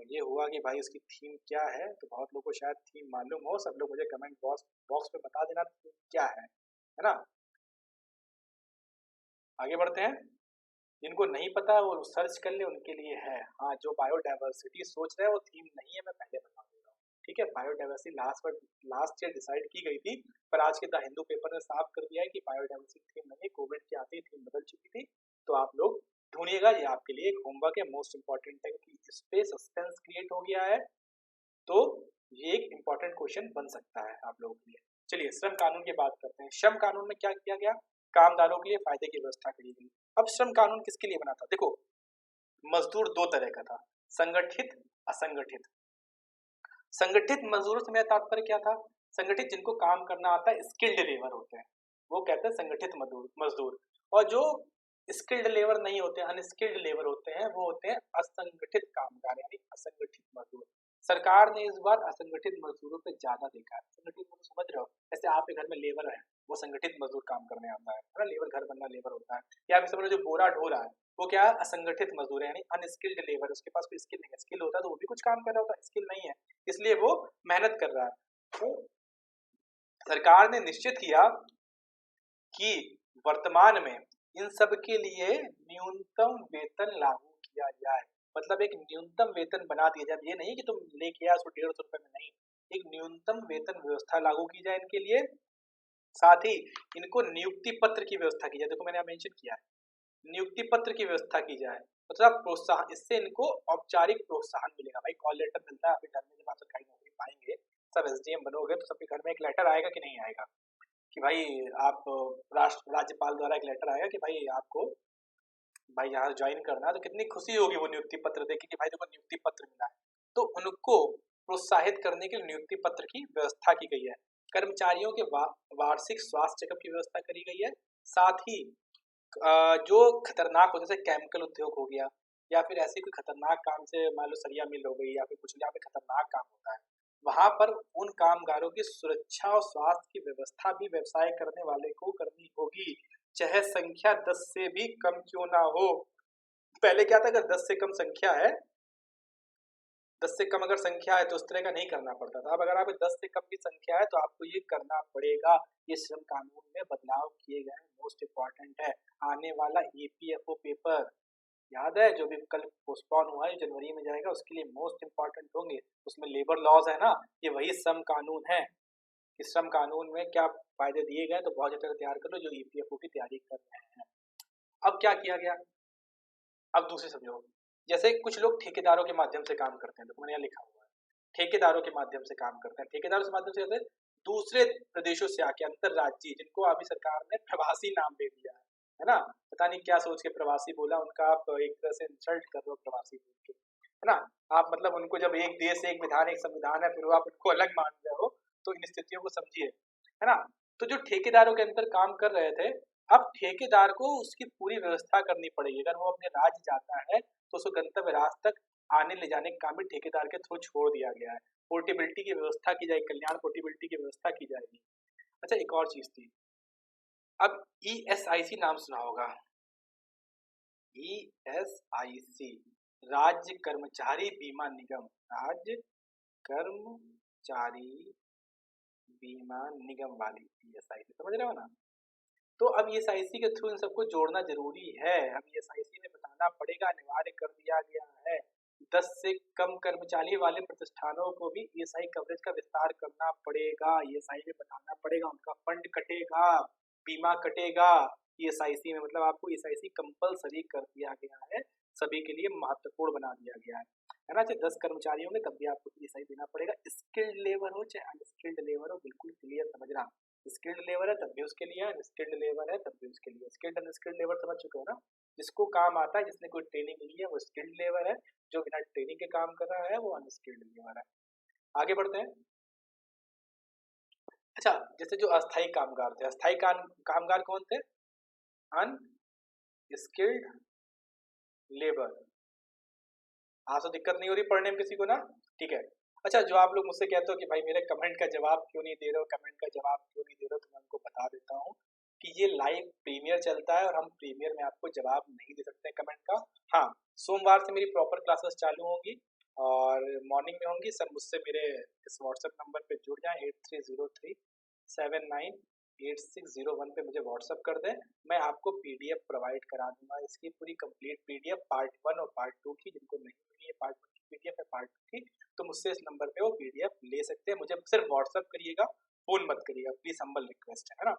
ये हुआ कि भाई इसकी थीम क्या है। तो बहुत लोगों को शायद थीम मालूम हो, सब लोग मुझे कमेंट बॉक्स में बता देना थीम क्या है ना। आगे बढ़ते हैं, जिनको नहीं पता वो सर्च कर ले, उनके लिए है। हाँ, जो बायोडाइवर्सिटी सोच रहे हैं वो थीम नहीं है, मैं पहले बता दे रहा हूँ, ठीक है। बायोडाइवर्सिटी लास्ट ईयर डिसाइड की गई थी, पर आज के द हिंदू पेपर ने साफ कर दिया है कि बायोडाइवर्सिटी थीम नहीं है। कोविड के आते ही थीम बदल चुकी थी, तो आप लोग ढूंढिएगा, ये आपके लिए एक होमवर्क है, मोस्ट इंपॉर्टेंट है, क्योंकि इस पे सस्पेंस क्रिएट हो गया है, तो ये एक इंपॉर्टेंट क्वेश्चन बन सकता है आप लोगों के लिए। चलिए श्रम कानून की बात करते हैं। श्रम कानून में क्या किया गया, कामदारों के लिए फायदे की व्यवस्था करी गई। अब श्रम कानून किसके लिए बना था, देखो मजदूर दो तरह का था, संगठित, असंगठित। संगठित मजदूरों से मेरा तात्पर्य क्या था, संगठित जिनको काम करना आता है, स्किल्ड लेबर होते हैं, वो कहते हैं संगठित मजदूर। और जो स्किल्ड लेबर नहीं होते, अनस्किल्ड लेबर होते हैं, वो होते हैं असंगठित कामगार, यानी असंगठित मजदूर। सरकार ने इस बार असंगठित मजदूरों पे ज्यादा देखा है। संगठित मजदूर समझ रहे हो, जैसे आपके घर में लेबर है, वो संगठित मजदूर काम करने आता है ना, लेबर घर बनना लेबर होता है। या फिर समझ लो जो बोरा ढो रहा है, वो क्या है, असंगठित मजदूर है, यानी अनस्किल्ड लेबर, उसके पास कोई स्किल नहीं है। स्किल होता तो वो भी कुछ काम कर रहा होता, स्किल नहीं है, इसलिए वो मेहनत कर रहा है। तो सरकार ने निश्चित किया कि वर्तमान में इन सब के लिए न्यूनतम वेतन लागू किया जाए। मतलब एक न्यूनतम वेतन बना दिया जाए, ये नहीं कि तुम लेके आ 150 रुपए में, नहीं, एक न्यूनतम वेतन व्यवस्था लागू की जाए इनके लिए। साथ ही इनको नियुक्ति पत्र की व्यवस्था की जाए। देखो मैंने मेंशन किया है, नियुक्ति पत्र की व्यवस्था की जाए, मतलब प्रोत्साहन, इससे इनको औपचारिक प्रोत्साहन मिलेगा। भाई कॉल लेटर मिलता है, आपके घर में जब आप सरकारी नौकरी पाएंगे, सब SDM बनोगे, तो सबके घर में एक लेटर आएगा कि नहीं आएगा, कि भाई आप राज्यपाल द्वारा एक लेटर आएगा कि भाई आपको भाई यहाँ ज्वाइन करना है। तो कितनी खुशी होगी वो नियुक्ति पत्र देख के कि भाई देखो नियुक्ति पत्र मिला है। तो उनको प्रोत्साहित करने के लिए नियुक्ति पत्र की व्यवस्था की गई है। कर्मचारियों के वार्षिक स्वास्थ्य चेकअप की व्यवस्था करी गई है। साथ ही जो खतरनाक हो, जैसे केमिकल उद्योग हो गया, या फिर ऐसे कोई खतरनाक काम से, मान लो सरिया मिल हो गई, या फिर कुछ यहाँ पे खतरनाक काम होता है, वहां पर उन कामगारों की सुरक्षा और स्वास्थ्य की व्यवस्था भी व्यवसाय करने वाले को करनी होगी, चाहे संख्या 10 से भी कम क्यों ना हो। पहले क्या था, अगर 10 से कम संख्या है, 10 से कम अगर संख्या है तो उस तरह का नहीं करना पड़ता था। अब अगर आप 10 से कम की संख्या है तो आपको ये करना पड़ेगा। ये श्रम कानून में बदलाव किए गए, मोस्ट इम्पॉर्टेंट है। आने वाला EPFO पेपर, याद है जो भी कल पोस्टपोन हुआ है जनवरी में जाएगा उसके लिए मोस्ट इम्पोर्टेंट होंगे, उसमें लेबर लॉज है ना, ये वही श्रम कानून है। इस श्रम कानून में क्या फायदे दिए गए, तो बहुत ज्यादा तैयार कर लो जो ईपीएफओ की तैयारी कर रहे हैं। अब क्या किया गया, अब दूसरे समझो, जैसे कुछ लोग ठेकेदारों के माध्यम से काम करते हैं, तो मैंने यहाँ लिखा हुआ है ठेकेदारों के माध्यम से काम करते हैं। ठेकेदारों के माध्यम से जैसे दूसरे प्रदेशों से आके अंतरराज्यीय, जिनको अभी सरकार ने प्रवासी नाम दे दिया है ना, पता नहीं क्या सोच के प्रवासी बोला, उनका आप एक तरह से इंसल्ट कर रहे हो प्रवासी बोल के, है ना। आप मतलब उनको जब एक देश एक विधान एक संविधान है फिर वो आप उनको अलग मान रहे हो, तो इन स्थितियों को समझिए, है ना। तो जो ठेकेदारों के अंदर काम कर रहे थे, अब ठेकेदार को उसकी पूरी व्यवस्था करनी पड़ेगी। अगर वो अपने राज्य जाता है तो उसको गंतव्य राज्य तक आने ले जाने का काम भी ठेकेदार के थ्रू छोड़ दिया गया है। पोर्टेबिलिटी की व्यवस्था की जाएगी, कल्याण पोर्टेबिलिटी की व्यवस्था की जाएगी। अच्छा, एक और चीज थी, अब ईएसआईसी नाम सुना होगा, ईएसआईसी, राज्य कर्मचारी बीमा निगम, राज्य कर्मचारी बीमा निगम वाली ईएसआईसी, समझ रहे हो ना। तो अब ईएसआईसी के थ्रू इन सबको जोड़ना जरूरी है। अब ईएसआईसी में बताना पड़ेगा, अनिवार्य कर दिया गया है 10 से कम कर्मचारी वाले प्रतिष्ठानों को भी ईएसआई कवरेज का विस्तार करना पड़ेगा। ईएसआई में बताना पड़ेगा, उनका फंड कटेगा, बीमा कटेगा ईएसआईसी में, मतलब आपको ईएसआईसी कंपलसरी कर दिया गया है, सभी के लिए महत्वपूर्ण बना दिया गया है ना। चाहे 10 कर्मचारी होंगे तब भी आपको ईएसआई देना पड़ेगा, स्किल्ड लेबर हो चाहे अनस्किल्ड लेबर हो, बिल्कुल क्लियर समझना। स्किल्ड लेबर है तब भी उसके लिए, अनस्किल्ड लेबर है तब भी उसके लिए। स्किल्ड अनस्किल्ड लेबर समझ चुके हो ना, जिसको काम आता है, जिसने कोई ट्रेनिंग ली है वो स्किल्ड लेबर है, जो बिना ट्रेनिंग के काम कर रहा है वो अनस्किल्ड लेबर है। आगे बढ़ते हैं। अच्छा, जैसे जो अस्थायी कामगार थे, अस्थायी कामगार कौन थे, अनस्किल्ड लेबर। हाँ, तो दिक्कत नहीं हो रही पढ़ने में किसी को ना, ठीक है। अच्छा, जो आप लोग मुझसे कहते हो कि भाई मेरे कमेंट का जवाब क्यों नहीं दे रहे हो, कमेंट का जवाब क्यों नहीं दे रहे हो, तो मैं उनको बता देता हूँ कि ये लाइव प्रीमियर चलता है और हम प्रीमियर में आपको जवाब नहीं दे सकते कमेंट का। हाँ, सोमवार से मेरी प्रॉपर क्लासेस चालू होंगी और मॉर्निंग में होंगी। सब मुझसे मेरे इस व्हाट्सएप नंबर पे जुड़ जाएं, 8303798601 पे मुझे व्हाट्सअप कर दें, मैं आपको पीडीएफ प्रोवाइड करा दूंगा, इसकी पूरी कंप्लीट पीडीएफ पार्ट 1 और पार्ट 2 की। जिनको नहीं मिली है पार्ट 1 की पीडीएफ है पार्ट 2 की, तो मुझसे इस नंबर पे वो पीडीएफ ले सकते हैं। मुझे सिर्फ व्हाट्सअप करिएगा, फोन मत करिएगा प्लीज, हम्बल रिक्वेस्ट है ना।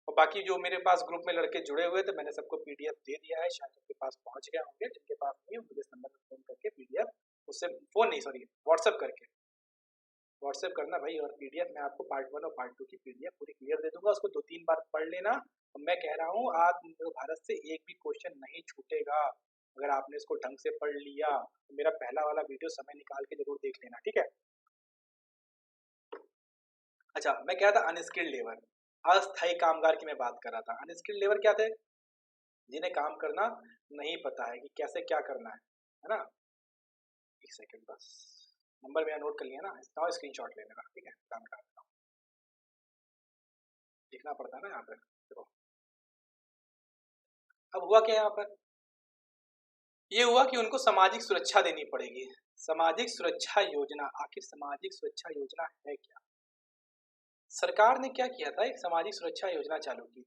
और बाकी जो मेरे पास ग्रुप में लड़के जुड़े हुए थे, मैंने सबको पीडीएफ दे दिया है, शायद उनके पास पहुंच गया होंगे। जिनके पास नहीं, मुझे इस नंबर पर फोन करके पीडीएफ, उससे फोन नहीं सॉरी व्हाट्सअप करके, व्हाट्सएप करना भाई, और पीडीएफ मैं आपको पार्ट 1 और पार्ट 2 की पीडीएफ पूरी क्लियर दे दूंगा, उसको 2-3 बार पढ़ लेना। और मैं कह रहा हूँ आज भारत से एक भी क्वेश्चन नहीं छूटेगा अगर आपने इसको ढंग से पढ़ लिया। तो मेरा पहला वाला वीडियो समय निकाल के जरूर देख लेना, ठीक है। अच्छा, मैं क्या था, अनस्किल्ड लेबर, अस्थायी कामगार की मैं बात कर रहा था। अनस्किल्ड लेबर क्या थे, जिन्हें काम करना नहीं पता है कि कैसे क्या करना है ना। एक सेकंड बस, नंबर मेरा नोट कर लिया ना, इसका स्क्रीनशॉट ले लेना, ठीक है। काम कर रहा हूँ, लिखना पड़ता है ना यहाँ पर। देखो अब हुआ क्या यहाँ पर, ये हुआ कि उनको सामाजिक सुरक्षा देनी पड़ेगी। सामाजिक सुरक्षा योजना, आखिर सामाजिक सुरक्षा योजना है क्या। सरकार ने क्या किया था, एक सामाजिक सुरक्षा योजना चालू की थी।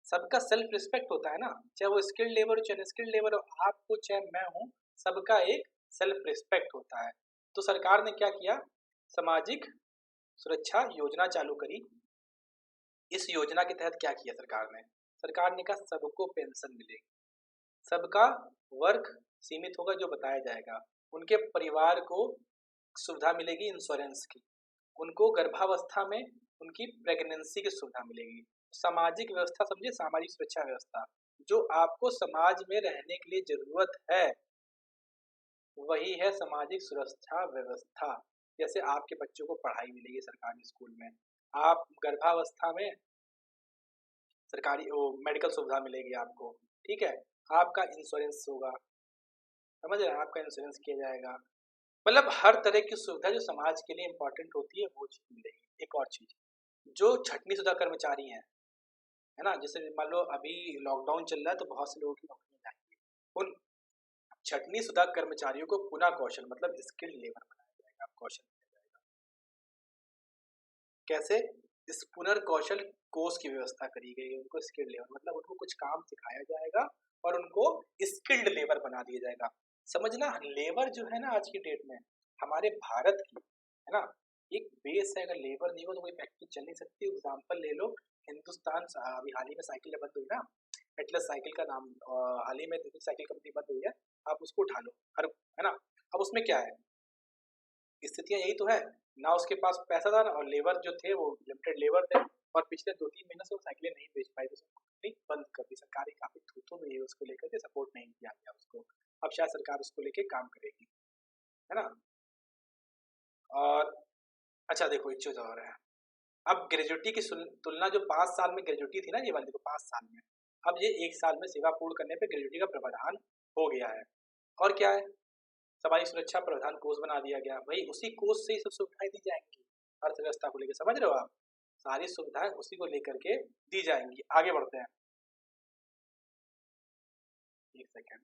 सबका सेल्फ रिस्पेक्ट होता है ना, चाहे वो स्किल्ड लेबर हो चाहे अनस्किल्ड लेबर हो, आपको चाहे मैं हूँ, सबका एक सेल्फ रिस्पेक्ट होता है। तो सरकार ने क्या किया, सामाजिक सुरक्षा योजना चालू करी। इस योजना के तहत क्या किया सरकार ने कहा सबको पेंशन मिलेगी, सबका वर्क सीमित होगा जो बताया जाएगा, उनके परिवार को सुविधा मिलेगी इंश्योरेंस की, उनको गर्भावस्था में उनकी प्रेगनेंसी की सुविधा मिलेगी। सामाजिक व्यवस्था समझिए, सामाजिक सुरक्षा व्यवस्था, जो आपको समाज में रहने के लिए जरूरत है वही है सामाजिक सुरक्षा व्यवस्था। जैसे आपके बच्चों को पढ़ाई मिलेगी सरकारी स्कूल में, आप गर्भावस्था में सरकारी वो मेडिकल सुविधा मिलेगी आपको, ठीक है। आपका इंश्योरेंस होगा, समझ रहे हैं, आपका इंश्योरेंस किया जाएगा। मतलब हर तरह की सुविधा जो समाज के लिए इम्पोर्टेंट होती है वो चीज मिलेगी। एक और चीज, जो छटनी शुदा कर्मचारी हैं, है ना, जैसे मान लो अभी लॉकडाउन चल रहा है तो बहुत से लोगों की नौकरियां जाएंगी, उन छटनी शुदा कर्मचारियों को पुनः कौशल मतलब स्किल्ड लेबर बनाया जाएगा, कौशल दिया जाएगा। कैसे, इस पुनर्कौशल कोर्स की व्यवस्था करी गई है। उनको स्किल्ड लेबर मतलब उनको कुछ काम सिखाया जाएगा और उनको स्किल्ड लेबर बना दिया जाएगा। समझना, लेबर जो है ना आज की डेट में हमारे भारत की है ना एक बेस है। अगर लेबर नहीं हो तो कोई फैक्ट्री चल नहीं सकती। एग्जाम्पल ले लो, हिंदुस्तान अभी हाल ही में साइकिल बंद हुई ना, एटलस साइकिल का नाम हाल ही में साइकिल कंपनी बंद हुई है, आप उसको उठा लो हर, है ना। अब उसमें क्या है, स्थितियां यही तो है ना, उसके पास पैसा था और लेबर जो थे वो लिमिटेड लेबर थे, और पिछले 2-3 महीने से वो साइकिलें नहीं बेच पाई, तो कंपनी बंद कर दी। सरकार काफी थूथू में उसको लेकर के सपोर्ट नहीं किया गया उसको। अब शायद सरकार उसको लेके काम करेगी, है ना। और अच्छा देखो एक चीज और है, अब ग्रेजुएटी की तुलना जो 5 साल में ग्रेजुएटी थी ना, ये वाली देखो 5 साल में, अब ये 1 साल में सेवा पूर्ण करने पे ग्रेजुएटी का प्रावधान हो गया है। और क्या है, समाजिक सुरक्षा प्रावधान कोष बना दिया गया, वही उसी कोष से ही सब सुविधाएं दी जाएंगी अर्थव्यवस्था को लेकर, समझ रहे हो आप, सारी सुविधाएं उसी को लेकर के दी जाएंगी। आगे बढ़ते हैं, एक सेकेंड।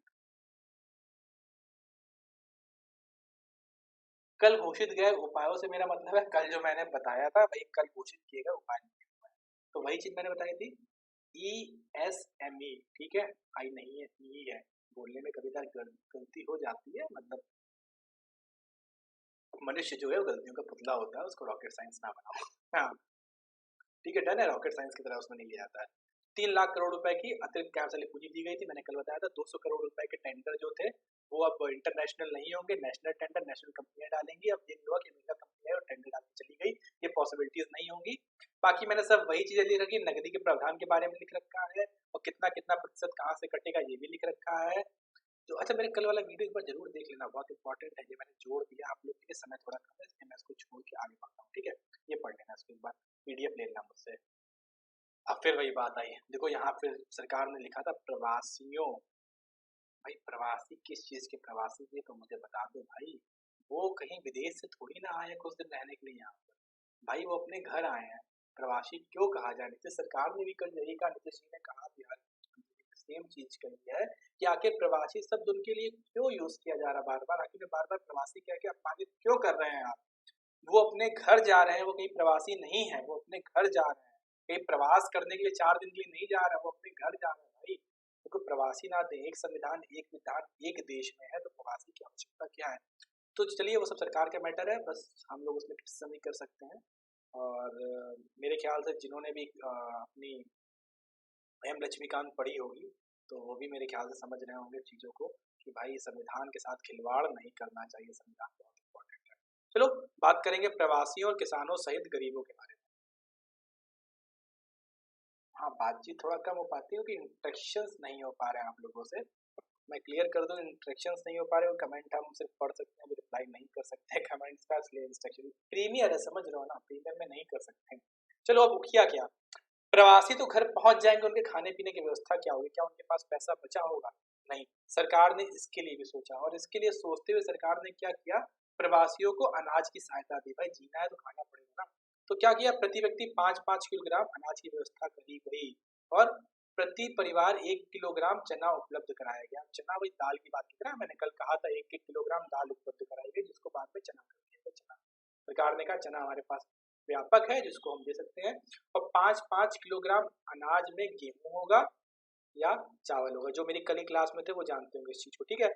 कल घोषित गए उपायों से मेरा मतलब है कल जो मैंने बताया था वही कल घोषित किए गए उपाय नहीं हुए हैं। तो वही चीज मैंने बताई थी, ESME, ठीक है, आई नहीं है, ई है, बोलने में कभी गलती हो जाती है, मतलब मनुष्य जो है वो गलतियों का पुतला होता है, उसको रॉकेट साइंस ना बनाओ। हाँ ठीक है, डन है, रॉकेट साइंस की तरह उसमें नहीं लिया जाता है। 3 लाख करोड़ रुपए की अतिरिक्त कैपिटल पूंजी दी गई थी, मैंने कल बताया था। 200 करोड़ रुपए के टेंडर जो थे वो अब इंटरनेशनल नहीं होंगे, नेशनल टेंडर, नेशनल कंपनियां डालेंगी। अब ये नहीं हुआ कि अमेरिका कंपनी है और टेंडर डाल के चली गई, ये पॉसिबिलिटीज नहीं होंगी। बाकी मैंने सब वही चीजें लिख रखी, नकदी के प्रावधान के बारे में लिख रखा है, और कितना कितना प्रतिशत कहाँ से कटेगा ये भी लिख रखा है। तो अच्छा मेरे कल वाला वीडियो एक बार जरूर देख लेना, बहुत इंपॉर्टेंट है, ये मैंने जोड़ दिया आप लोग के लिए, समय थोड़ा कम है इसलिए मैं इसको छोड़ के आगे बढ़ता हूँ, ठीक है। ये पढ़ लेना इसको एक बार, PDF ले लेना मुझसे। अब फिर वही बात आई, देखो यहाँ फिर सरकार ने लिखा था प्रवासियों, भाई प्रवासी किस चीज के प्रवासी, ये तो मुझे बता दो भाई। वो कहीं विदेश से थोड़ी ना आए कुछ दिन रहने के लिए यहाँ पर, भाई वो अपने घर आए हैं। प्रवासी क्यों कहा जाए, नीतीश सरकार ने भी कल यही कहा, नीतीश जी ने कहा, बिहार सेम चीज कही है कि आखिर प्रवासी शब्द उनके लिए क्यों यूज किया जा रहा बार बार, आखिर बार बार प्रवासी कह के अपमानित क्यों कर रहे हैं आप। वो अपने घर जा रहे हैं, वो कहीं प्रवासी नहीं है, वो अपने घर जा रहे हैं, कहीं प्रवास करने के लिए 4 दिन के लिए नहीं जा रहे हैं, वो अपने घर जा रहे हैं भाई। देखो तो प्रवासी ना दे, एक संविधान एक विधान एक देश में है, तो प्रवासी की आवश्यकता क्या है। तो चलिए वो सब सरकार का मैटर है, बस हम लोग उसमें क्रिटिसिज्म नहीं कर सकते हैं। और मेरे ख्याल से जिन्होंने भी अपनी एम लक्ष्मीकांत पढ़ी होगी तो वो भी मेरे ख्याल से समझ रहे होंगे चीज़ों को कि भाई संविधान के साथ खिलवाड़ नहीं करना चाहिए, संविधान बहुत इंपॉर्टेंट है। चलो बात करेंगे प्रवासियों और किसानों सहित गरीबों के बारे में। हाँ बातचीत थोड़ा कम हो पाती है क्योंकि इंटरेक्शंस नहीं हो पा रहे हैं आप लोगों से। मैं क्लियर कर दूं, इंस्ट्रक्शंस नहीं हो पा रहे हो, कमेंट हम सिर्फ पढ़ सकते हैं, रिप्लाई नहीं कर सकते कमेंट्स का, इसलिए इंस्ट्रक्शन प्रीमियर है, समझ रहे हो ना, प्रीमियर में नहीं कर सकते। चलो अब किया क्या, प्रवासी तो घर पहुंच जाएंगे, उनके खाने पीने की व्यवस्था क्या होगी, क्या उनके पास पैसा बचा होगा, नहीं। सरकार ने इसके लिए भी सोचा, और इसके लिए सोचते हुए सरकार ने क्या किया, प्रवासियों को अनाज की सहायता दी, भाई जीना है तो खाना पड़ेगा ना। तो क्या किया, प्रति व्यक्ति 5-5 किलोग्राम अनाज की व्यवस्था करी गई, और प्रति परिवार 1 किलोग्राम चना उपलब्ध कराया गया। चना वही दाल की बात की ना, मैंने कल कहा था 1-1 किलोग्राम दाल उपलब्ध कराई गई, जिसको बाद में चना कर दिया गया। चना सरकार ने कहा चना हमारे पास व्यापक है जिसको हम दे सकते हैं, और 5-5 किलोग्राम अनाज में गेहूं होगा या चावल होगा। जो मेरी कल की क्लास में थे वो जानते होंगे इस चीज को, ठीक है।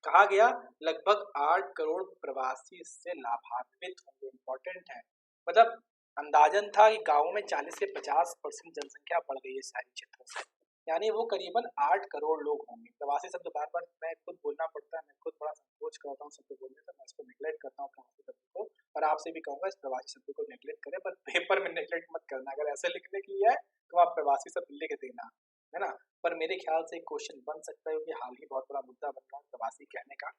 कहा गया लगभग 8 करोड़ प्रवासी इससे लाभान्वित होंगे, इंपॉर्टेंट है। मतलब अंदाजन था कि गाँव में 40 से 50% जनसंख्या बढ़ गई है शहरी क्षेत्रों से, यानी वो करीबन 8 करोड़ लोग होंगे। प्रवासी शब्द बार बार मैं खुद बोलना पड़ता है, मैं खुद बड़ा संकोच करता हूँ शब्द बोलने से, मैं इसको निगलेक्ट करता हूँ प्रवासी शब्द को, और आपसे भी कहूंगा इस प्रवासी शब्द को नेगलेक्ट करें, पर पेपर में नेगलेक्ट मत करना। अगर ऐसे लिखने की है तो आप प्रवासी शब्द लिख देना, है ना। पर मेरे ख्याल से एक क्वेश्चन बन सकता है, कि हाल ही बहुत बड़ा मुद्दा बन रहा है प्रवासी कहने का,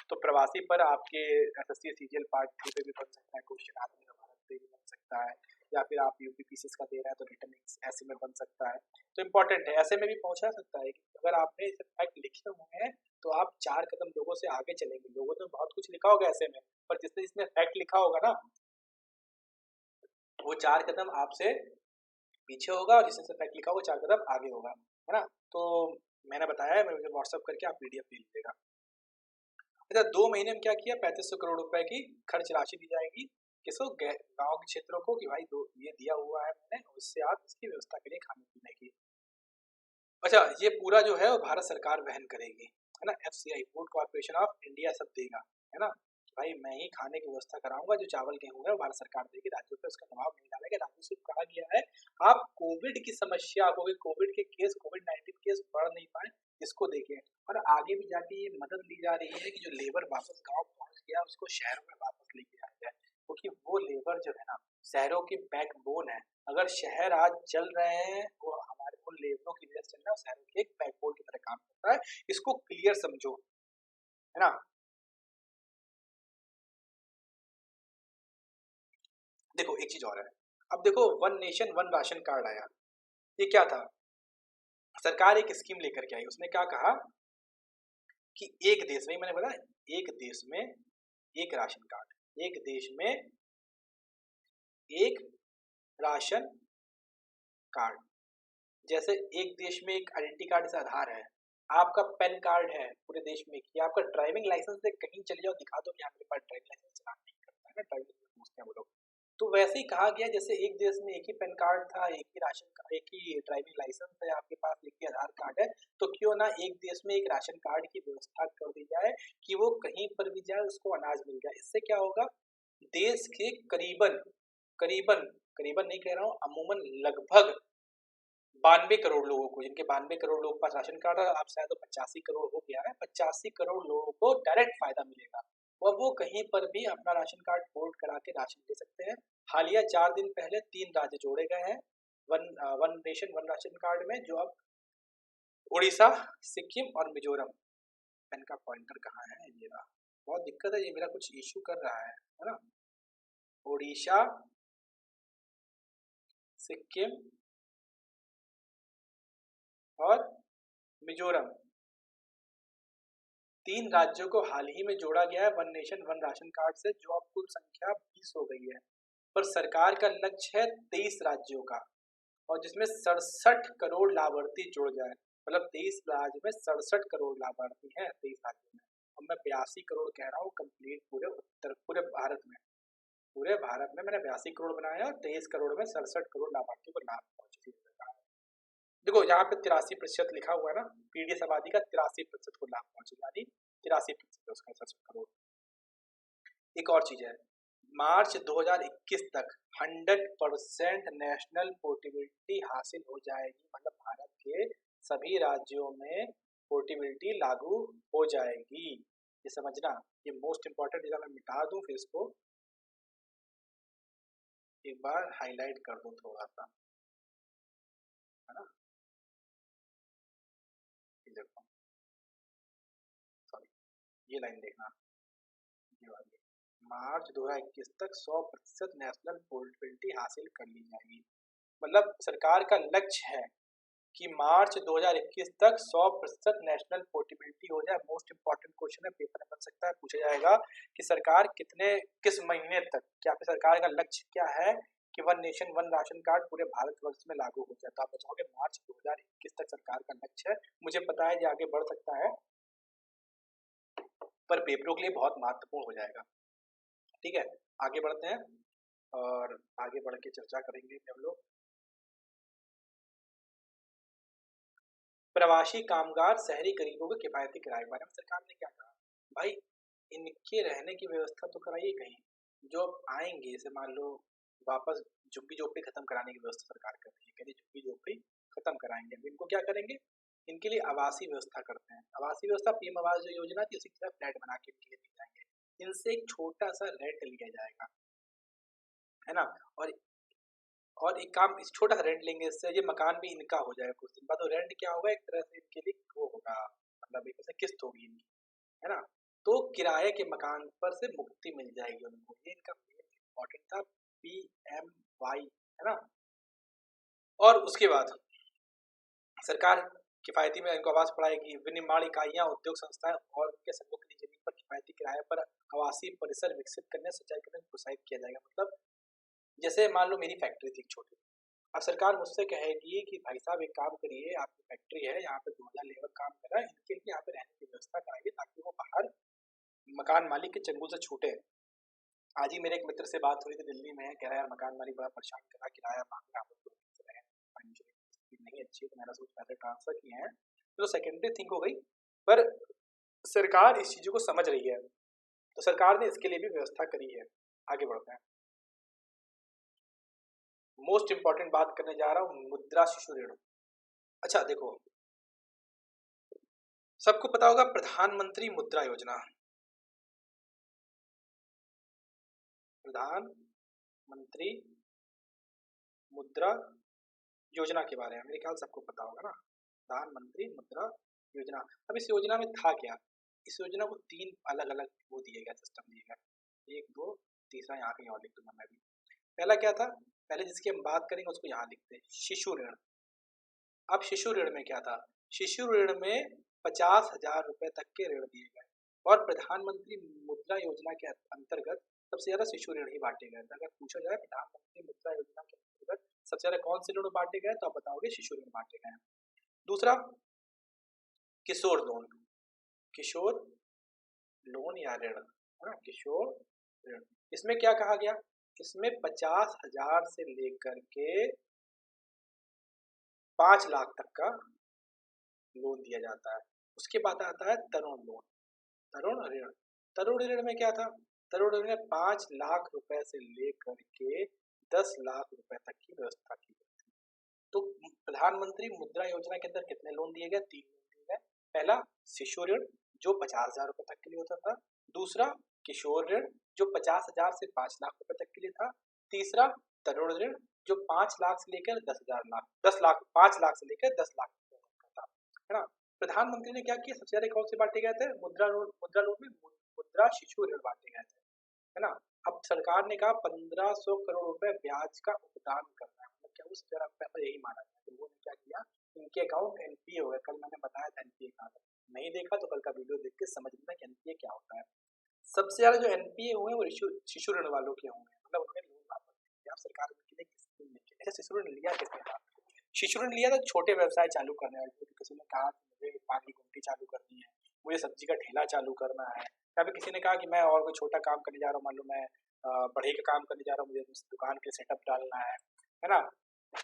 तो प्रवासी पर आपके SSC CGL पार्ट 3 पे भी बन सकता है क्वेश्चन, आत्मनिर्भर भारत पे भी बन सकता है, या फिर आप UPPCS का दे रहा है तो रिटर्न ऐसे में बन सकता है। तो इम्पोर्टेंट है, ऐसे में भी पहुंचा सकता है कि अगर आपने इसे फैक्ट लिखे हुए हैं तो आप 4 कदम लोगों से आगे चलेंगे। लोगों ने बहुत कुछ लिखा होगा ऐसे में, पर जिसने इसमें फैक्ट लिखा होगा ना, वो 4 कदम आपसे पीछे होगा, और जिसने फैक्ट लिखा होगा 4 कदम आगे होगा, है ना। तो मैंने बताया है, मैं मुझे व्हाट्सअप करके आप PDF ले लीजिएगा। अच्छा 2 महीने में क्या किया, 3500 करोड़ रुपए की खर्च राशि दी जाएगी, किसको, गांव के क्षेत्रों को, कि भाई दो ये दिया हुआ है मैंने, उससे आप इसकी व्यवस्था करिए खाने पीने की। अच्छा, ये पूरा जो है वो भारत सरकार वहन करेगी, है ना, FCI, food corporation of India सब देगा, है ना, कि भाई मैं ही खाने की व्यवस्था कराऊंगा, जो चावल गेहूं है वो भारत सरकार देगी, राज्यों पे उसका दबाव नहीं डालेगा। राज्यों से कहा गया है आप कोविड की समस्या हो गई, कोविड के केस, कोविड-19 केस बढ़ नहीं पाए, इसको देखें। और आगे भी जाके ये मदद ली जा रही है कि जो लेबर वापस गाँव पहुंच गया उसको शहरों में वापस लेके आया जाए, क्योंकि वो लेबर जो है ना शहरों की बैकबोन है। अगर शहर आज चल रहे हैं वो हमारे उन लेबरों की वजह से चल रहा है, शहरों के एक बैकबोन की तरह काम करता है, इसको क्लियर समझो, है ना। देखो एक चीज और है, अब देखो one nation one ration card आया, ये क्या था, सरकार एक स्कीम लेकर के आई, उसने क्या कहा कि एक देश में, मैंने बताया एक देश में एक राशन कार्ड, एक देश में एक राशन कार्ड। जैसे एक देश में एक आइडेंटिटी कार्ड से आधार है, आपका पैन कार्ड है पूरे देश में, कि आपका ड्राइविंग लाइसेंस से कहीं चले जाओ दिखा दो कि हाँ मेरे पास ड्राइविंग लाइसेंस चलान नहीं करता है ना, ड्राइविंग लाइसेंस पूछते हैं वो लोग। तो वैसे ही कहा गया जैसे एक देश में एक ही पैन कार्ड था, एक ही राशन कार्ड, एक ही ड्राइविंग लाइसेंस है आपके पास, एक ही आधार कार्ड है, तो क्यों ना एक देश में एक राशन कार्ड की व्यवस्था कर दी जाए कि वो कहीं पर भी जाए उसको अनाज मिल जाए। इससे क्या होगा, देश के करीबन करीबन करीबन नहीं कह रहा हूँ, अमूमन लगभग 92 करोड़ लोगों को, जिनके 92 करोड़ लोगों के पास राशन कार्ड है, अब शायद 85 करोड़ हो गया है, 85 करोड़ लोगों को डायरेक्ट फायदा मिलेगा और वो कहीं पर भी अपना राशन कार्ड होल्ड करा के राशन ले सकते हैं। हालिया 4 दिन पहले 3 राज्य जोड़े गए हैं one one nation one ration card में, जो अब उड़ीसा, सिक्किम और मिजोरम। पेन का पॉइंटर कहाँ है, ये रहा, बहुत दिक्कत है, ये मेरा कुछ इशू कर रहा है ना। उड़ीसा, सिक्किम और मिजोरम, 3 राज्यों को हाल ही में जोड़ा गया है one nation one ration card से, जो अब कुल संख्या 20 हो गई है। पर सरकार का लक्ष्य है 23 राज्यों का, और जिसमें 67 करोड़ लाभार्थी जुड़ जाए, मतलब 23 राज्य में 67 करोड़ लाभार्थी हैं 23 राज्यों में। अब मैं 82 करोड़ कह रहा हूँ कंप्लीट पूरे भारत में, पूरे भारत में मैंने 82 करोड़ बनाया और 23 करोड़ में 67 करोड़ लाभार्थियों को लाभ पहुंचे। देखो यहाँ पे 83% लिखा हुआ है ना, पीडीएस आबादी का 83% को लाभ पहुंचेगा, यानी 83% उसका 67 करोड़। एक और चीज है, मार्च 2021 तक 100% नेशनल पोर्टेबिलिटी हासिल हो जाएगी, मतलब भारत के सभी राज्यों में पोर्टेबिलिटी लागू हो जाएगी, ये समझना। ये मोस्ट इंपॉर्टेंट, मैं मिटा दूं फिर इसको एक बार हाईलाइट कर दूं थोड़ा सा, है ना। देखो सॉरी, ये लाइन देखना, ये वाली, मार्च 2021 तक 100% नेशनल पोर्टेबिलिटी हासिल कर ली जाएगी। मतलब सरकार का लक्ष्य है कि मार्च 2021 तक 100% नेशनल पोर्टेबिलिटी हो जाए। मोस्ट इंपॉर्टेंट क्वेश्चन है, पेपर में बन सकता है, पूछा जाएगा कि सरकार किस महीने तक, क्या आपकी सरकार का लक्ष्य क्या है कि one nation one ration card पूरे भारतवर्ष में लागू हो जाए। तो आप बताओगे मार्च 2021 तक सरकार का लक्ष्य है। मुझे पता है ये आगे बढ़ सकता है, पर पेपरों के लिए बहुत महत्वपूर्ण हो जाएगा। ठीक है, आगे बढ़ते हैं और आगे बढ़ के चर्चा करेंगे हम लोग। प्रवासी कामगार शहरी गरीबों के किफायती किराए के बारे में सरकार ने क्या कहा, भाई इनके रहने की व्यवस्था तो कराइए कहीं, जो आएंगे जैसे मान लो वापस झुग्गी झोपड़ी खत्म कराने की व्यवस्था सरकार कर रही है, कह रही झुग्गी झोपड़ी खत्म कराएंगे। अब इनको क्या करेंगे, इनके लिए आवासीय व्यवस्था करते हैं, आवासीय व्यवस्था पीएम आवास जो योजना थी उसी की तरह फ्लैट बना के इनके लिए दी जाएंगे, इनसे एक छोटा सा रेंट लिया जाएगा, है ना। और एक काम, इस छोटा सा रेंट लेंगे, इससे ये मकान भी इनका हो जाएगा कुछ दिन बाद। तो रेंट क्या होगा, एक तरह से इनके लिए वो होगा, मतलब एक तरह से किस्त होगी इनकी, है ना। तो किराए के मकान पर से मुक्ति मिल जाएगी उनको, ये इनका इम्पोर्टेंट था, PMY, है ना। और उसके बाद सरकार किफायती में इनको आवास बढ़ाएगी, विनिर्माण इकाइयां, उद्योग संस्थाएं और उनके संघों के लिए जमीन पर किफायती किराए पर आवासीय परिसर विकसित करने, सिंचाई करने को प्रोत्साहित किया जाएगा। मतलब जैसे मान लो मेरी फैक्ट्री थी छोटी, अब सरकार मुझसे कहेगी कि भाई साहब एक काम करिए, आपकी फैक्ट्री है, यहाँ पे 2000 लेबर काम कर रहा है, इनके लिए यहाँ पे रहने की व्यवस्था कराइए ताकि वो बाहर मकान मालिक के चंगुल से छूटे। आज ही मेरे एक मित्र से बात हुई थी, दिल्ली में है, कह रहा है यार मकान मालिक बड़ा परेशान कर रहा है, किराया मांग रहा है, हम लोग तो रहे फाइनेंशियली स्थिति नहीं अच्छी है, तो मैंने सोच पैसे ट्रांसफर किए हैं, तो सेकेंडरी थिंग हो गई। पर सरकार इस चीज़ों को समझ रही है, तो सरकार ने इसके लिए भी व्यवस्था करी है। आगे बढ़ते हैं। मोस्ट इंपॉर्टेंट बात करने जा रहा हूँ, मुद्रा शिशु ऋण। अच्छा देखो, सबको पता होगा प्रधानमंत्री मुद्रा योजना, प्रधानमंत्री मुद्रा योजना के बारे में मेरे ख्याल सबको पता होगा ना, प्रधानमंत्री मुद्रा योजना। अब इस योजना में था क्या? इस योजना को तीन अलग अलग वो दिए गए, सिस्टम दिए गए, एक दो तीसरा यहाँ कहीं और लिख दूंगा मैं भी। पहला क्या था, पहले जिसकी हम बात करेंगे उसको यहाँ लिखते हैं, शिशु ऋण। अब शिशु ऋण में क्या था, शिशु ऋण में 50,000 रुपए तक के ऋण दिए गए, और प्रधानमंत्री मुद्रा योजना के अंतर्गत सबसे ज्यादा शिशु ऋण ही बांटे गए। अगर पूछा जाए प्रधानमंत्री मुद्रा योजना के अंतर्गत सबसे ज्यादा कौन से ऋण बांटे गए, तो आप बताओगे शिशु ऋण बांटे गए। दूसरा, किशोर लोन, किशोर लोन या ऋण, है ना, किशोर ऋण। इसमें क्या कहा गया, इसमें 50,000 से लेकर के 5 लाख तक का लोन दिया जाता है। उसके बाद आता है तरुण लोन, तरुण ऋण। तरुण ऋण में क्या था, तरुण ऋण में 5 लाख रुपए से लेकर के 10 लाख रुपए तक की व्यवस्था की गई थी। तो प्रधानमंत्री मुद्रा योजना के अंदर कितने लोन दिए गए, 3 लोन दिए गए। पहला शिशु ऋण जो 50,000 रुपए तक के लिए होता था, दूसरा किशोर ऋण जो 50,000 से 5 लाख रुपए तक के लिए था, तीसरा तरुण ऋण जो 5 लाख से लेकर 10 लाख 5 लाख से लेकर 10 लाख रुपए तक का था, है ना। प्रधानमंत्री ने क्या किया, सबसे ज्यादा कौन से बांटे गए थे, मुद्रा लोन में मुद्रा शिशु ऋण बांटे गए थे, है ना। अब सरकार ने कहा 1500 करोड़ रुपए ब्याज का भुगतान करना है, मतलब क्या उस तरह पैसा यही माना गया। तो उन्होंने क्या किया, इनके अकाउंट एनपीए हो गए। कल मैंने बताया था एनपीए कहा था, नहीं देखा तो कल का वीडियो देख के समझ लेना कि एनपीए क्या होता है। सबसे ज्यादा जो एनपीए हुए वो शिशु ऋण वालों के होंगे, मतलब उन्होंने लोन वापस नहीं किया। अब सरकार उनके लिए किसी ने ऐसा शिशु ऋण लिया किसने था, शिशु ऋण लिया था छोटे व्यवसाय चालू करने वाले, किसी ने कहा कि मुझे पान की गुमटी चालू करनी है, मुझे सब्जी का ठेला चालू करना है, या फिर किसी ने कहा कि मैं और कोई छोटा काम करने जा रहा हूँ, मान लो मैं बढ़ई का काम करने जा रहा हूँ, मुझे उस दुकान के सेटअप डालना है ना।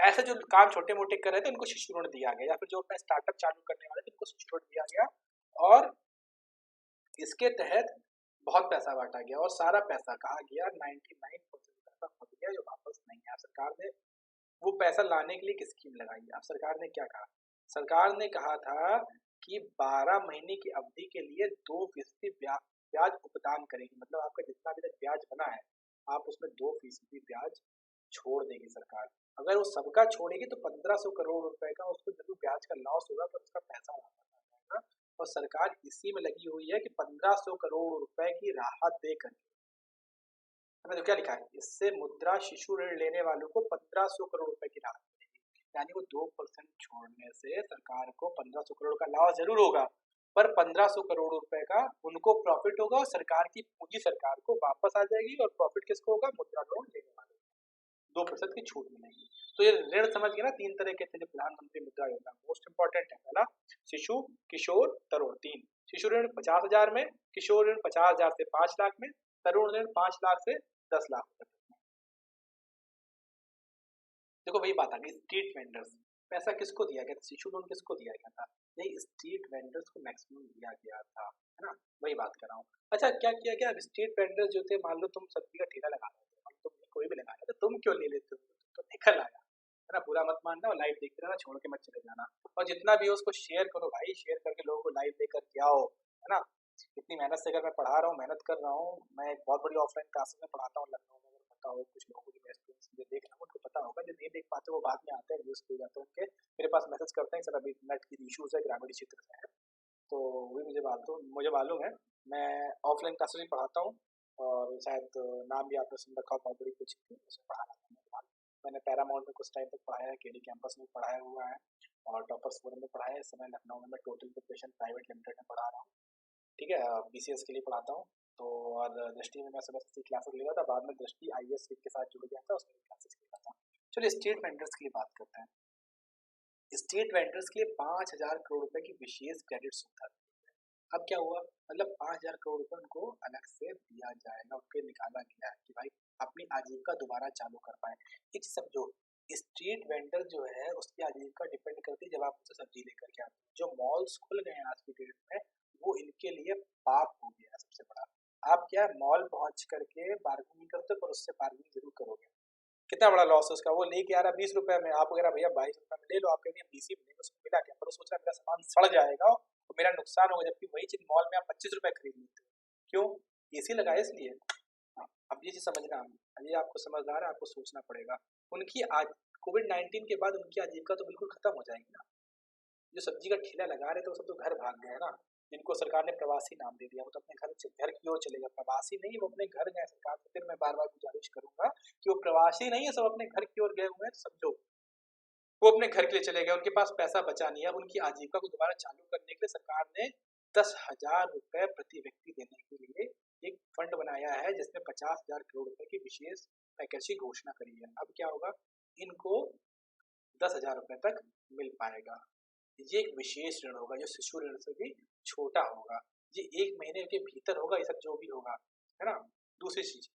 ऐसे जो काम छोटे मोटे कर रहे थे उनको शिशु ऋण दिया गया, या फिर जो अपना स्टार्टअप चालू करने वाले थे उनको शिशु ऋण दिया गया, और इसके तहत बहुत पैसा बांटा गया, और सारा पैसा कहा गया 99% पैसा फंस गया जो वापस नहीं आया। सरकार ने वो पैसा लाने के लिए एक स्कीम लगाई। अब सरकार ने क्या कहा, सरकार ने कहा था कि 12 महीने की अवधि के लिए 2% ब्याज भुगतान करेगी, मतलब आपका जितना भी तक ब्याज बना है आप उसमें 2% ब्याज छोड़ देगी सरकार। अगर वो सबका छोड़ेगी तो 1500 करोड़ रुपए का उसको जरूर ब्याज का लॉस होगा, पर उसका पैसा वापस आ जाएगा। और सरकार इसी में लगी हुई है कि 1500 करोड़ रुपए की राहत देकर, तो क्या लिखा है, इससे मुद्रा शिशु ऋण लेने वालों को 1500 करोड़ रुपए की राहत मिलेगी। यानी वो 2% छोड़ने से सरकार को 1500 करोड़ का लाभ जरूर होगा, पर 1500 करोड़ रुपए का उनको प्रॉफिट होगा, और सरकार की पूंजी सरकार को वापस आ जाएगी, और प्रॉफिट किसको होगा, मुद्रा लोन लेने वाले को 2% की छूट मिलेगी। तो ये ऋण समझ गए ना, 3 तरह के थे जो प्रधानमंत्री मुद्रा योजना। मोस्ट इंपॉर्टेंट है पहला शिशु, किशोर, तरुण, 3। शिशु ऋण 50,000 में, किशोर ऋण 50,000 से 5 लाख में, तरुण ऋण 5 लाख से 10 लाख रुपए तक में। देखो वही बात आ गई, स्ट्रीट वेंडर्स, पैसा किसको दिया गया था, शिशु लोन किसको दिया गया था, नहीं स्ट्रीट वेंडर्स को मैक्सिमम दिया गया था, है ना, वही बात कर रहा हूँ। अच्छा क्या किया गया, स्ट्रीट वेंडर्स जो थे, मान लो तुम सब्जी का ठेला लगा रहे थे, मान लो तुम कोई भी लगा रहे थे, तुम क्यों ले लेते हो, तुम तो निकल आया, है ना, बुरा मत मानना, और लाइव देखते रहना, छोड़ के मत चले जाना, और जितना भी हो उसको शेयर करो भाई, शेयर करके लोगों को लाइव लेकर के आओ, है ना। इतनी मेहनत से अगर मैं पढ़ा रहा हूँ, मेहनत कर रहा हूँ, मैं एक बहुत बड़ी ऑफलाइन क्लासेस में पढ़ाता हूँ लखनऊ में, अगर पता हो कुछ लोगों को जो स्टूडेंट्स मुझे देख रहे हैं उनको पता होगा, जो नहीं देख पाते वो बाद में आते हैं, व्यूज हो जाते हैं उनके, मेरे पास मैसेज करते हैं सर अभी नेट की इशूज है ग्रामीण क्षेत्र में है, तो वही मुझे मालूम है। मैं ऑफलाइन क्लासेस भी पढ़ाता हूँ, और शायद नाम भी आपने सुन रखा हो, बहुत बड़ी कोचिंग थी उसमें पढ़ाना था मैं फिलहाल। मैंने पैरामाउंट में कुछ टाइम तक पढ़ाया है, केडी कैंपस में पढ़ाया हुआ है, और टॉपर्स फोरम में पढ़ाया है। इस समय लखनऊ में मैं टोटल प्रिपरेशन प्राइवेट लिमिटेड में पढ़ा रहा हूँ, ठीक है, बीसीएस के लिए पढ़ाता हूँ। तो और दृष्टि में मैं सुबह से क्लासेस ले रहा था, बाद में दृष्टि आईएएस के साथ जुड़ गया था, उसमें क्लासेस ले रहा था। चलिए स्टेट वेंडर्स के लिए बात करते हैं। स्टेट वेंडर्स के लिए 5,000 करोड़ रुपए की विशेष क्रेडिट सुविधा, अब क्या हुआ, मतलब 5,000 करोड़ रुपए उनको अलग से दिया जाएगा, उनके निकाला गया है कि भाई अपनी आजीविका दोबारा चालू कर पाए। एक चीज समझो, स्ट्रीट वेंडर जो है उसकी आजीविका डिपेंड करती है जब आप उससे सब्जी लेकर के आते हो। जो मॉल्स खुल गए हैं आज की डेट में, वो इनके लिए पाप हो गया है सबसे बड़ा। आप क्या है, मॉल पहुंच करके बार्गेनिंग करते हो, पर उससे बार्गेनिंग जरूर करोगे। कितना बड़ा लॉस है उसका, वो लेके आ रहा 20 रुपए में, आप वगैरह भैया 22 रुपए में ले लो, आपके लिए 20 ही मिलेगा, उसको मिला क्या, पर वो सोच रहा है मेरा सामान सड़ जाएगा और मेरा नुकसान होगा, जबकि वही चीज मॉल में आप 25 रुपए खरीद लेते हो। क्यों? एसी लगाए इसलिए। हाँ, अब ये चीज समझना, ये आपको समझदार है, आपको सोचना पड़ेगा। उनकी आज कोविड-19 के बाद उनकी आजीविका तो बिल्कुल खत्म हो जाएगी ना। जो सब्जी का ठेला लगा रहे थे वो सब तो घर भाग गए ना, जिनको सरकार ने प्रवासी नाम दे दिया, वो तो अपने घर की ओर चले गए। प्रवासी नहीं, वो अपने घर गए। सरकार से फिर मैं बार बार गुजारिश करूंगा कि वो प्रवासी नहीं है, सब अपने घर की ओर गए हुए हैं, तो समझो वो अपने घर के लिए चले गए, उनके पास पैसा बचा नहीं है। अब उनकी आजीविका को दोबारा चालू करने के लिए सरकार ने 10,000 रुपए प्रति व्यक्ति देने के लिए एक फंड बनाया है, जिसमें 50,000 करोड़ रुपए की विशेष पैकेज की घोषणा करी है। अब क्या होगा, इनको 10,000 रुपए तक मिल पाएगा। ये एक विशेष ऋण होगा जो शिशु ऋण से भी छोटा होगा। ये 1 महीने के भीतर होगा, ये सब जो भी होगा, है ना। दूसरी चीज,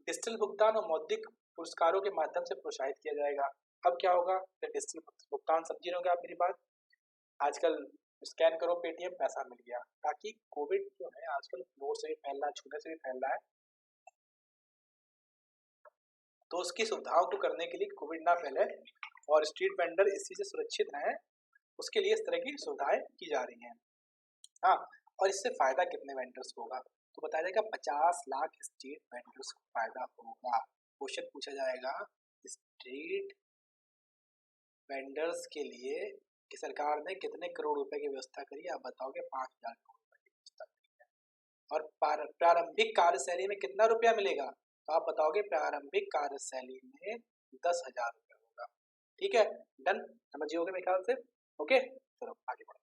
डिजिटल भुगतान और मौद्रिक पुरस्कारों के माध्यम से प्रोत्साहित किया जाएगा। अब क्या होगा, डिजिटल भुगतान समझी रहोगे आप मेरी बात। आजकल स्कैन करो पेटीएम, पैसा मिल गया, ताकि कोविड जो है आजकल नोट से भी फैल रहा है, छूने से भी फैल रहा है, तो उसकी सुविधाओं को करने के लिए कोविड ना फैले और स्ट्रीट वेंडर इसी से सुरक्षित रहे, उसके लिए इस तरह की सुविधाएं की जा रही हैं। हाँ, और इससे फायदा कितने वेंडर्स को होगा, तो बताया जाएगा 50 लाख स्ट्रीट वेंडर्स को फायदा होगा। क्वेश्चन पूछा जाएगा, स्ट्रीट वेंडर्स के लिए कि सरकार ने कितने करोड़ रुपए की व्यवस्था करी, आप बताओगे 5,000 करोड़ रुपए की व्यवस्था करी है। और प्रारंभिक कार्यशैली में कितना रुपया मिलेगा, तो आप बताओगे प्रारंभिक कार्यशैली में 10,000 रुपये होगा। ठीक है, डन, समझिए मेरे ख्याल से। ओके, चलो आगे बढ़ो।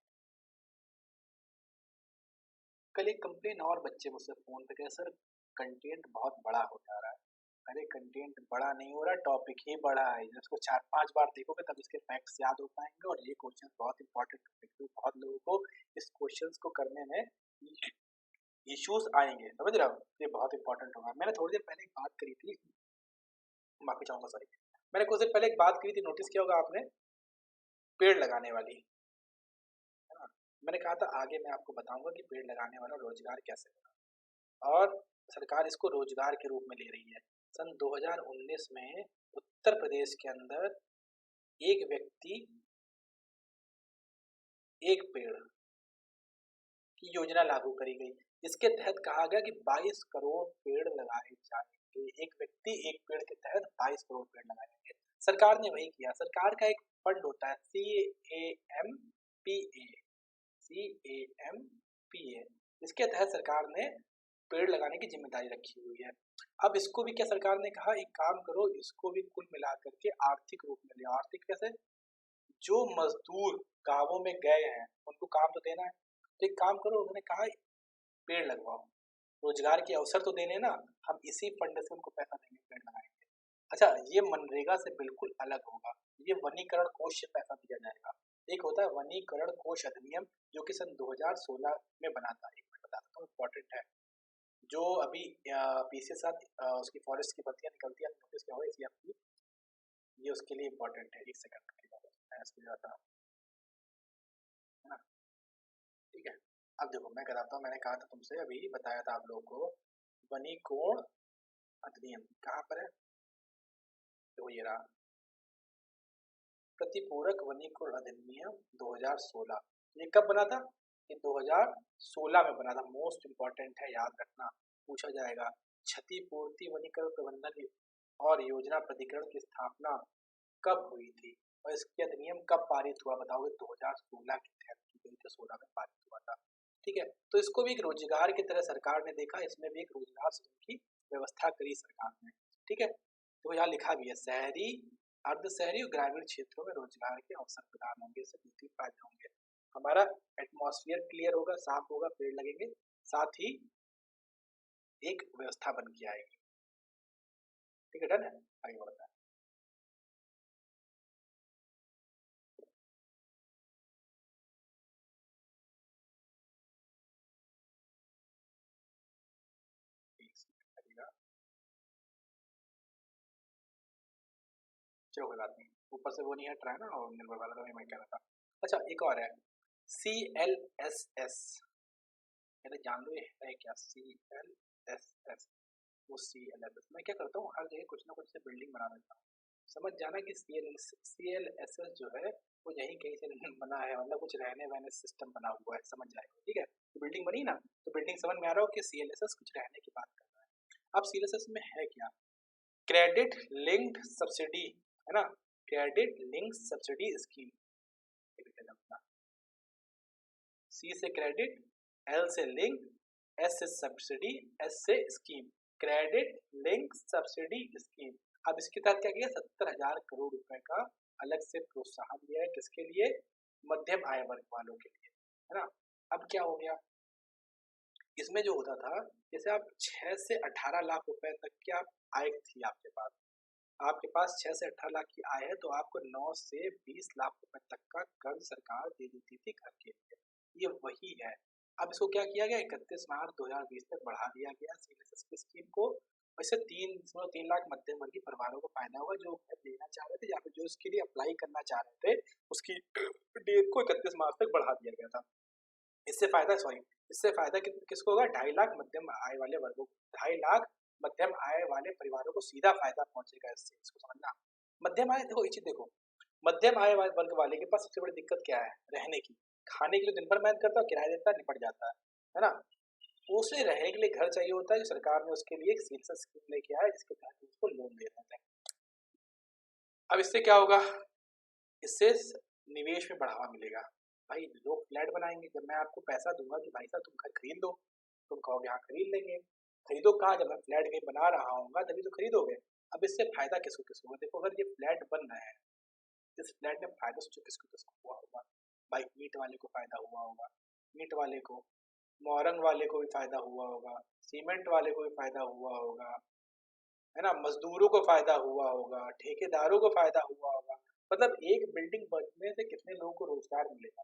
कल एक कंप्लेन और बच्चे मुझसे फोन पे कहे, सर कंटेंट बहुत बड़ा हो जा रहा है। अरे कंटेंट बड़ा नहीं हो रहा, टॉपिक ही बड़ा है। जब इसको 4-5 बार देखोगे तब इसके फैक्ट्स याद हो पाएंगे, और ये क्वेश्चन बहुत इंपॉर्टेंट टॉपिक है, बहुत लोगों को इस क्वेश्चन को करने में इश्यूज आएंगे, समझ रहे हो, ये बहुत इंपॉर्टेंट होगा। मैंने थोड़ी देर पहले एक बात करी थी, माफी चाहूंगा सॉरी, मैंने कुछ देर पहले एक बात करी थी, नोटिस किया होगा आपने, पेड़ लगाने वाली, है ना। मैंने कहा था आगे मैं आपको बताऊंगा कि पेड़ लगाने वाला रोजगार कैसे बना, और सरकार इसको रोजगार के रूप में ले रही है। सन 2019 में उत्तर प्रदेश के अंदर एक व्यक्ति एक पेड़ की योजना लागू करी गई। इसके तहत कहा गया कि 22 करोड़ पेड़ लगाए जाएंगे। एक व्यक्ति एक पेड़ के तहत 22 करोड़ पेड़ लगाएंगे। सरकार ने वही किया। सरकार का एक फंड होता है CAMPA, CAMPA, इसके तहत सरकार ने पेड़ लगाने की जिम्मेदारी रखी हुई है। अब इसको भी क्या सरकार ने कहा, एक काम करो, इसको भी कुल मिला करके आर्थिक रूप में ले। आर्थिक कैसे, जो मजदूर गांवों में गए हैं उनको काम तो देना है, तो एक काम करो, उन्होंने कहा पेड़ लगवाओ, रोजगार के अवसर तो देने ना, हम इसी फंड से उनको पैसा देंगे, पेड़ लगाएंगे। अच्छा, ये मनरेगा से बिल्कुल अलग होगा, ये वनीकरण कोष से पैसा दिया जाएगा। एक होता है वनीकरण कोष अधिनियम, जो कि सन 2016 में बना था। एक मिनट बताता हूँ, इम्पोर्टेंट है। जो अभी पीसी के साथ उसकी फॉरेस्ट की भर्तियां निकलती है, नोटिस क्या हुआ इसी आपकी, ये उसके लिए इम्पोर्टेंट है। एक सेकंड की बात मैं इसको जाता हूँ, है ना। ठीक है, अब देखो मैं बताता हूँ, मैंने कहा था तुमसे, अभी बताया था आप लोगों को, वनीकोण अधिनियम कहाँ पर है, तो ये रहा, प्रतिपूरक वनीकरण अधिनियम 2016। ये कब बना था, ये 2016 में बना था। मोस्ट इंपॉर्टेंट है, याद रखना, पूछा जाएगा। क्षतिपूर्ति वनीकरण प्रबंधन और योजना प्राधिकरण की स्थापना कब हुई थी, और इसके अधिनियम कब पारित हुआ, बताओगे 2016 के तहत की गई थी, 16 में पारित हुआ था। ठीक है, तो इसको भी एक रोजगार की तरह सरकार ने देखा, इसमें भी एक रोजगार सृजन की व्यवस्था करी सरकार ने। ठीक है, तो यहाँ लिखा भी है, शहरी, अर्ध शहरी और ग्रामीण क्षेत्रों में रोजगार के अवसर प्रदान होंगे, इससे 2-3 फायदे होंगे। हमारा एटमॉस्फेयर क्लियर होगा, साफ होगा, पेड़ लगेंगे, साथ ही एक व्यवस्था बन के आएगी। ठीक है, डन है, आगे बढ़ता है। चलो कोई बात नहीं, ऊपर से वो नहीं हट रहा है ना, और निर्भर वाला तो मैं कह रहा था। अच्छा एक और है, CLSS, पहले जान लो ये है क्या, CLSS। वो CLSS मैं क्या करता हूँ, हर जगह कुछ ना कुछ से बिल्डिंग बना देता हूँ। समझ जाना कि CLSS जो है वो यहीं कहीं से बना है, मतलब कुछ रहने वहने सिस्टम बना हुआ है, समझ जाएगा ठीक है। तो बिल्डिंग बनी ना, तो बिल्डिंग समझ में आ रहा हो कि CLSS कुछ रहने की बात कर रहा है। अब CLSS में है क्या, क्रेडिट लिंक्ड सब्सिडी, है ना, क्रेडिट लिंक्ड सब्सिडी स्कीम। सी से क्रेडिट, एल से लिंक, एस से सब्सिडी, एस से scheme, credit link subsidy scheme. अब इसके तहत क्या किया, 70,000 करोड़ रुपए का अलग से प्रोत्साहन दिया है, किसके लिए, मध्यम आय वर्ग वालों के लिए, है ना। अब क्या हो गया, इसमें जो होता था, जैसे आप 6 से 18 लाख रुपए तक की आप आय थी आपके पास 6 से 18 लाख की आय है, तो आपको 9 से 20 लाख रुपए तक का कर्ज सरकार दे देती थी घर के लिए। ये वही है। अब इसको क्या किया गया, 31 मार्च 2020 तक बढ़ा दिया गया CLSS की स्कीम को। वैसे 3.3 लाख मध्यम वर्गीय परिवारों को फायदा होगा, जो लेना चाह रहे थे या फिर जो इसके लिए अप्लाई करना चाह रहे थे, उसकी डेट को 31 मार्च तक बढ़ा दिया गया था। इससे फायदा किसको होगा, 2.5 लाख मध्यम आय वाले वर्गों को, 2.5 लाख मध्यम आय वाले परिवारों को सीधा फायदा पहुंचेगा इससे, इसको समझना। मध्यम आय, देखो ये चीज देखो, मध्यम आय वर्ग वाले के पास सबसे बड़ी दिक्कत क्या है, रहने की। खाने के लिए दिन भर मेहनत करता है, किराया देता है, निपट जाता है ना। उसे रहने के लिए घर चाहिए होता है, जो सरकार ने उसके लिए एक CLSS स्कीम लेके आया, जिसके तहत उसको लोन दे रहे हैं। अब इससे क्या होगा, इससे निवेश में बढ़ावा मिलेगा। भाई लोग फ्लैट बनाएंगे, जब मैं आपको पैसा दूंगा कि भाई साहब तुम घर खरीद लो, तुम कहोगे हाँ खरीद लेंगे। खरीदो कहाँ, जब मैं फ्लैट कहीं बना रहा हूँ तभी तो खरीदोगे। अब इससे फायदा किसको किसको होगा, देखो अगर ये फ्लैट बन रहे हैं, इस फ्लैट में फायदा सोचो किसको किसको हुआ होगा। भाई ईंट वाले को फायदा हुआ होगा, ईंट वाले को, मोरंग वाले को भी फायदा हुआ होगा, सीमेंट वाले को भी फायदा हुआ होगा, है ना, मजदूरों को फायदा हुआ होगा, ठेकेदारों को फायदा हुआ होगा। मतलब एक बिल्डिंग बनने से कितने लोगों को रोजगार मिलेगा,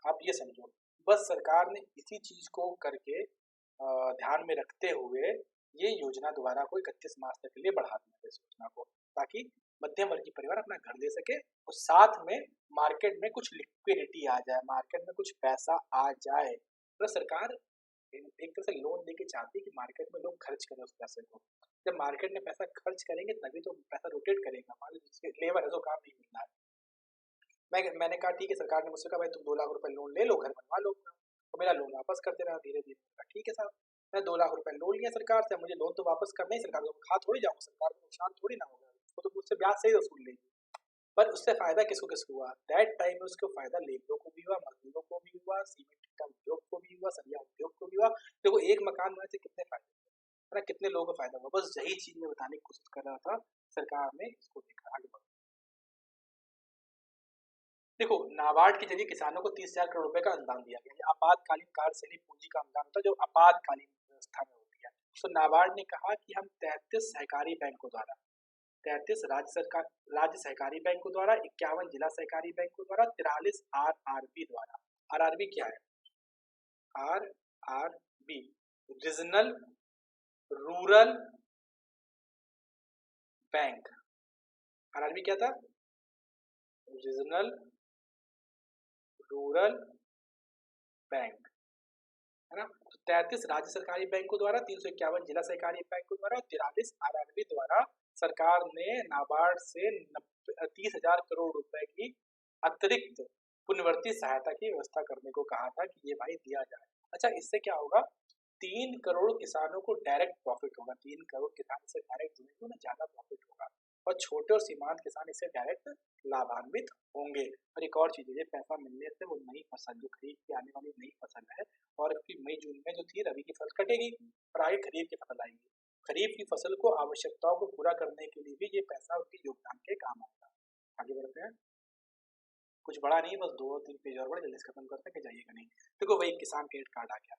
आप ये समझो। बस सरकार ने इसी चीज को करके ध्यान में रखते हुए ये योजना दोबारा को 31 मार्च तक के लिए बढ़ा दिया है इस योजना को, ताकि मध्यम वर्गीय परिवार अपना घर ले सके, और साथ में मार्केट में कुछ लिक्विडिटी आ जाए, मार्केट में कुछ पैसा आ जाए। तो सरकार एक तरह से लोन देके चाहती है कि मार्केट में लोग खर्च करें उस पैसे को। जब मार्केट में पैसा खर्च करेंगे तभी तो पैसा रोटेट करेगा। मान लीजिए जिसके लेबर है तो काम नहीं मिल रहा है, मैंने कहा ठीक है, सरकार ने मुझसे कहा भाई तुम 2 लाख रुपए लोन ले लो, घर बनवा लो अपना, और मेरा लोन वापस करते रहा धीरे धीरे। ठीक है साहब, मैं 2 लाख रुपए लोन लिया सरकार से, मुझे लोन तो वापस करना ही, सरकार को खा थोड़ी जाऊंगा, सरकार को नुकसान थोड़ी ना होगा, उसको तो मुझसे ब्याज से ही वसूल लेगी। पर उससे फायदा किसको किसको हुआ, दैट टाइम में उसको फायदा लेबरों को भी हुआ, मजदूरों को भी हुआ, सीमेंट का उद्योग को भी हुआ, सरिया उद्योग को भी हुआ। देखो एक मकान बनाने से कितने फायदे हुए, है ना, कितने लोगों को फायदा हुआ, बस यही चीज में बताने की कोशिश कर रहा था। सरकार ने इसको देखा आगे बढ़ा। देखो नाबार्ड के जरिए किसानों को 30,000 करोड़ रुपए का अनुदान दिया गया, आपातकालीन कार्यशील पूंजी का अनुदान होता है जो आपातकालीन व्यवस्था में होती है। तो नाबार्ड ने कहा कि हम 33 सहकारी बैंकों द्वारा, 33 राज्य सहकारी बैंकों द्वारा, 51 जिला सहकारी बैंकों द्वारा, 43 RRB द्वारा। RRB क्या है, RRB regional rural bank. RRB क्या था, रीजनल रूरल बैंक, है ना। तो 33 राज्य सरकारी बैंकों द्वारा, 351 जिला सहकारी बैंकों द्वारा, 43 RRB द्वारा सरकार ने नाबार्ड से 30,000 करोड़ रुपए की अतिरिक्त पुनर्वृत्ति सहायता की व्यवस्था करने को कहा था कि ये भाई दिया जाए। अच्छा इससे क्या होगा, 3 करोड़ किसानों को डायरेक्ट प्रॉफिट होगा, 3 करोड़ किसान इससे डायरेक्ट जुड़ेंगे, उन्हें ज्यादा प्रॉफिट होगा, और छोटे और सीमांत किसान इससे डायरेक्ट लाभान्वित होंगे। और एक और चीज है, ये पैसा मिलने से वो नई फसल जो खरीद के आने वाली नई फसल है, और फिर मई जून में जो थी रबी की फसल कटेगी और आगे खरीफ की फसल आएगी, खरीफ की फसल को आवश्यकताओं को पूरा करने के लिए भी ये पैसा उनके योगदान के काम आएगा। आगे बढ़ते हैं, कुछ बड़ा नहीं, बस 2 3 पेज और बड़े जल्दी से खत्म करते हैं, जाइएगा नहीं। देखो वही किसान क्रेडिट कार्ड आ गया।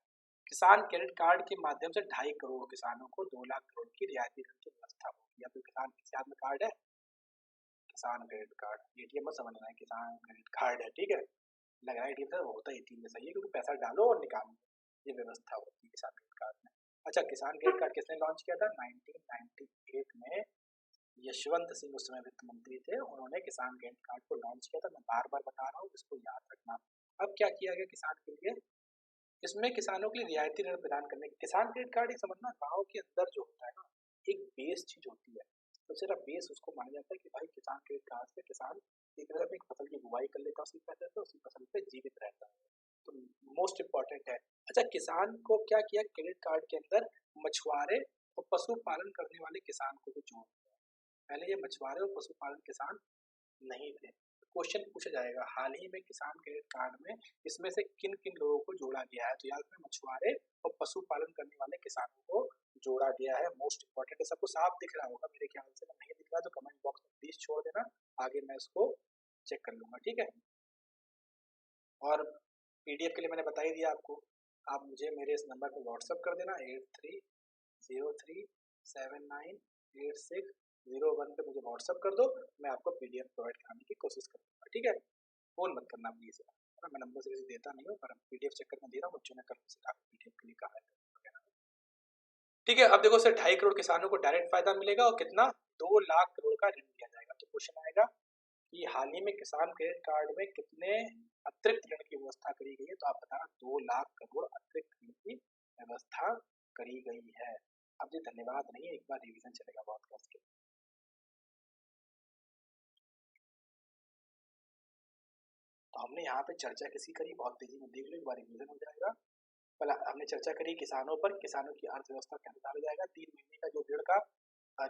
किसान क्रेडिट कार्ड के माध्यम से 2.5 करोड़ किसानों को 2 लाख करोड़ की रियायती ऋण की व्यवस्था होगी। या तो किसान किसी हाथ में कार्ड है, किसान क्रेडिट कार्ड, ATM मत समझना है, किसान क्रेडिट कार्ड है, ठीक है, लग रहा है ATM से, होता है ATM जैसा ही है, क्योंकि पैसा डालो और निकालो, ये व्यवस्था होती है किसान क्रेडिट कार्ड में। अच्छा किसान क्रेडिट कार्ड किसने लॉन्च किया था, 1998 में यशवंत सिंह उस समय वित्त मंत्री थे, उन्होंने किसान क्रेडिट कार्ड को लॉन्च किया था। मैं बार बार बता रहा हूँ, इसको याद रखना। अब क्या किया गया किसान के लिए, इसमें किसानों के लिए रियायती ऋण प्रदान करने, किसान क्रेडिट कार्ड एक समझना गाँव के अंदर जो होता है ना, एक बेस चीज होती है, सबसे ज्यादा बेस उसको माना जाता है कि भाई किसान क्रेडिट कार्ड से किसान एक तरह से एक फसल की बुआई कर लेता है उसी पैसे से, उसी फसल पे जीवित रहता है, तो मोस्ट इम्पोर्टेंट है। अच्छा, किसान को क्या किया क्रेडिट कार्ड के अंदर, मछुआरे और पशुपालन करने वाले किसान को भी जोड़ दिया। पहले ये मछुआरे और पशुपालन किसान नहीं थे। क्वेश्चन पूछा जाएगा हाल ही में किसान क्रेडिट कार्ड में इसमें से किन किन लोगों को जोड़ा गया है, तो याद रखना मछुआरे और पशुपालन करने वाले किसानों को जोड़ा गया है। मोस्ट इम्पोर्टेंट है, सबको साफ दिख रहा होगा मेरे ख्याल से, नहीं दिख रहा तो कमेंट बॉक्स में प्लीज छोड़ देना, आगे मैं इसको चेक कर लूंगा, ठीक है। और पीडीएफ के लिए मैंने बता ही दिया आपको, आप मुझे मेरे इस नंबर पर व्हाट्सअप कर देना 8303798601 पे मुझे व्हाट्सअप कर दो, मैं आपको पीडीएफ प्रोवाइड कराने की कोशिश करूँगा, ठीक है। फोन मत करना प्लीज, मैं नंबर से देता नहीं हूँ, पर पीडीएफ चेक करके दे रहा हूँ, बच्चों ने कल मुझसे पीडीएफ के लिए कहा है, ठीक है। अब देखो सर, 2.5 करोड़ किसानों को डायरेक्ट फायदा मिलेगा और कितना, 2 लाख करोड़ का ऋण दिया जाएगा। तो क्वेश्चन आएगा कि हाल ही में किसान क्रेडिट कार्ड में कितने अतिरिक्त ऋण की व्यवस्था करी गई है, तो आप बताना 2 लाख करोड़ अतिरिक्त ऋण की व्यवस्था करी गई है। अब जी धन्यवाद नहीं है, एक बार रिवीजन चलेगा बहुत कस के। तो हमने यहाँ पे चर्चा किसी करी, बहुत तेजी में देख लो, एक बार रिवीजन हो जाएगा। पहला हमने चर्चा करी किसानों पर, किसानों की अर्थव्यवस्था कैसे डाला जाएगा, 3 महीने का जो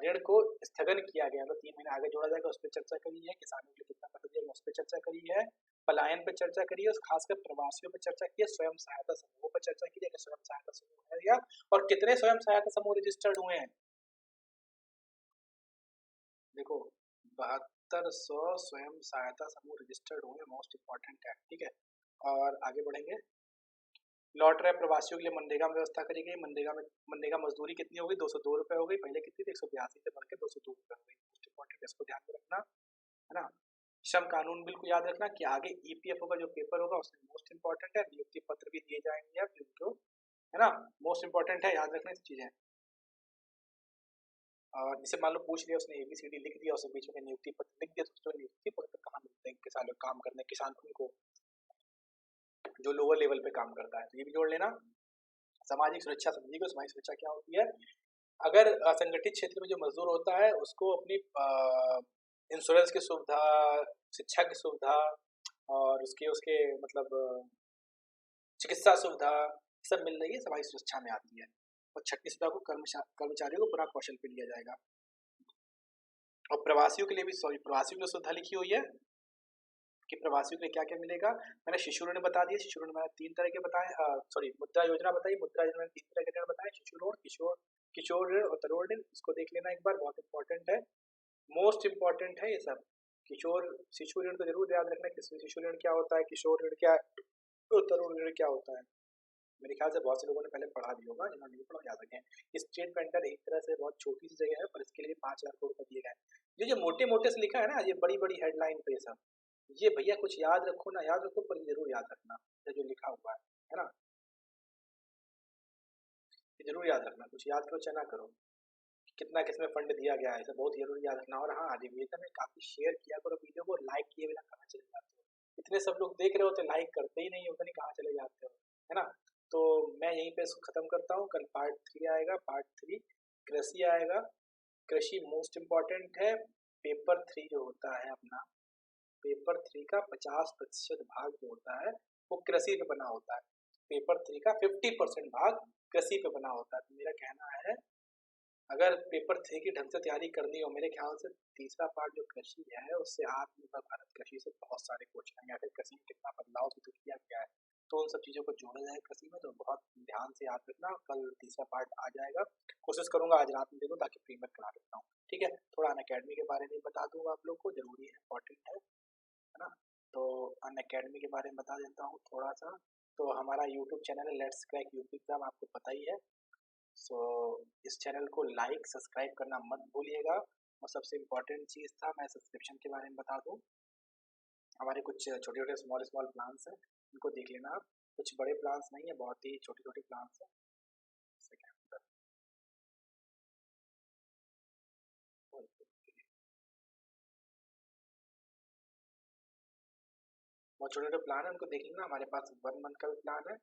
ऋण को स्थगन किया गया, मतलब 3 महीने आगे जोड़ा जाएगा, उस पर चर्चा करी है। किसानों के लिए कितना पैसा दिया, उस पर चर्चा करी है। पलायन पर चर्चा करी है, खासकर प्रवासियों पर चर्चा की है। स्वयं सहायता समूहों पर चर्चा की है, स्वयं सहायता समूह है या, और कितने स्वयं सहायता समूह रजिस्टर्ड हुए हैं, देखो 7200 स्वयं सहायता समूह रजिस्टर्ड हुए, मोस्ट इंपॉर्टेंट है, ठीक है। और आगे बढ़ेंगे, लौट रहे प्रवासियों के लिए मनरेगा में व्यवस्था करी गई। मनरेगा मजदूरी कितनी हो गई, 202 रुपए हो गई, पहले कितनी थी 182 से बढ़कर 202 रुपए हो गई। मोस्ट इंपॉर्टेंट, इसको ध्यान में रखना, है ना। श्रम कानून बिल को याद रखना कि आगे ईपीएफओ का जो पेपर होगा उसमें मोस्ट इंपॉर्टेंट है, नियुक्ति पत्र भी दिए जाएंगे अब जिनको, है ना, मोस्ट इंपॉर्टेंट है, याद रखना इस चीजें। और जैसे मान लो पूछ लिया उसने एबीसीडी लिख दिया, उसके बीच में नियुक्ति पत्र लिख दिया, तो नियुक्ति पत्र कहाँ मिलते हैं किसान काम करने, किसान को जो लोअर लेवल पे काम करता है, तो ये भी जोड़ लेना। सामाजिक सुरक्षा समझिए, सामाजिक सुरक्षा क्या होती है, अगर असंगठित क्षेत्र में जो मजदूर होता है उसको अपनी इंश्योरेंस की सुविधा, शिक्षा की सुविधा और उसके उसके मतलब चिकित्सा सुविधा सब मिल रही है, सामाजिक सुरक्षा में आती है। और 36 सुविधा को कर्मचारियों को पूरा कौशल पे लिया जाएगा। और प्रवासियों के लिए भी, सॉरी, प्रवासियों की सुविधा लिखी हुई है कि प्रवासियों के लिए क्या क्या मिलेगा। मैंने शिशु ऋण बता दिया, शिशु ऋण मैंने 3 तरह के बताए, सॉरी मुद्रा योजना बताई, मुद्रा योजना में 3 तरह के ऋण बताए, शिशु ऋण, किशोर ऋण और तरुण ऋण, इसको देख लेना एक बार, बहुत इंपॉर्टेंट है, मोस्ट इंपॉर्टेंट है ये सब। शिशु ऋण तो जरूर याद रखना कि शिशु ऋण क्या होता है, किशोर ऋण क्या है, और तरुण ऋण क्या होता है। मेरे ख्याल से बहुत से लोगों ने पहले पढ़ा भी होगा, जिन्होंने नहीं पढ़ा याद रखें। स्टेट वेंडर एक तरह से बहुत छोटी सी जगह है, पर इसके लिए 5 लाख करोड़ रुपए दिए गए। ये जो मोटे मोटे से लिखा है ना, ये बड़ी बड़ी हेडलाइन पे सब, ये भैया कुछ याद रखो ना याद रखो, पर जरूर याद रखना ये जो लिखा हुआ है ना, ये जरूर याद रखना, कुछ याद करो चाहे ना करो, कितना किसमें फंड दिया गया है, बहुत जरूर याद रखना। और हाँ, रिवीजन में काफी शेयर किया करो वीडियो को, लाइक किए बिना कहाँ चले जाते हो, इतने सब लोग देख रहे होते लाइक करते ही नहीं होता, नहीं कहाँ चले जाते हो, है ना। तो मैं यहीं पे इसको खत्म करता हूँ, कल पार्ट 3 आएगा, पार्ट 3 कृषि आएगा। कृषि मोस्ट इम्पॉर्टेंट है, पेपर 3 जो होता है अपना, पेपर 3 का 50% भाग जो होता है वो कृषि पे बना होता है, पेपर 3 का 50% भाग कृषि पे बना होता है। तो मेरा कहना है अगर पेपर 3 की ढंग से तैयारी करनी हो, मेरे ख्याल से तीसरा पार्ट जो कृषि है उससे आत्मनिर्भर भारत कृषि से बहुत सारे क्वेश्चन आएंगे, फिर कृषि में कितना बदलाव तो किया गया है, तो उन सब चीज़ों को जोड़ा जाए कृषि में, तो बहुत ध्यान से याद रखना, कल तीसरा पार्ट आ जाएगा, कोशिश करूंगा आज रात में दे दूँ ताकि प्रीमियर करा देता हूँ, ठीक है। थोड़ा अन अकेडमी के बारे में बता दूंगा आप लोग को, जरूरी है, इंपॉर्टेंट है ना। तो अन अकेडमी के बारे में बता देता हूँ थोड़ा सा। तो हमारा यूट्यूब चैनल है लेट्स क्रैक यूपी एग्जाम, आपको पता ही है। सो इस चैनल को लाइक सब्सक्राइब करना मत भूलिएगा। और सबसे इम्पोर्टेंट चीज़ था, मैं सब्सक्रिप्शन के बारे में बता दूँ, हमारे कुछ छोटे छोटे स्मॉल स्मॉल प्लान्स हैं, उनको देख लेना आप, कुछ बड़े प्लान्स नहीं है, बहुत ही छोटे छोटे प्लान्स हैं। बहुत छोटे छोटे प्लान है, उनको देख लेना। हमारे पास 1 मंथ का भी प्लान है,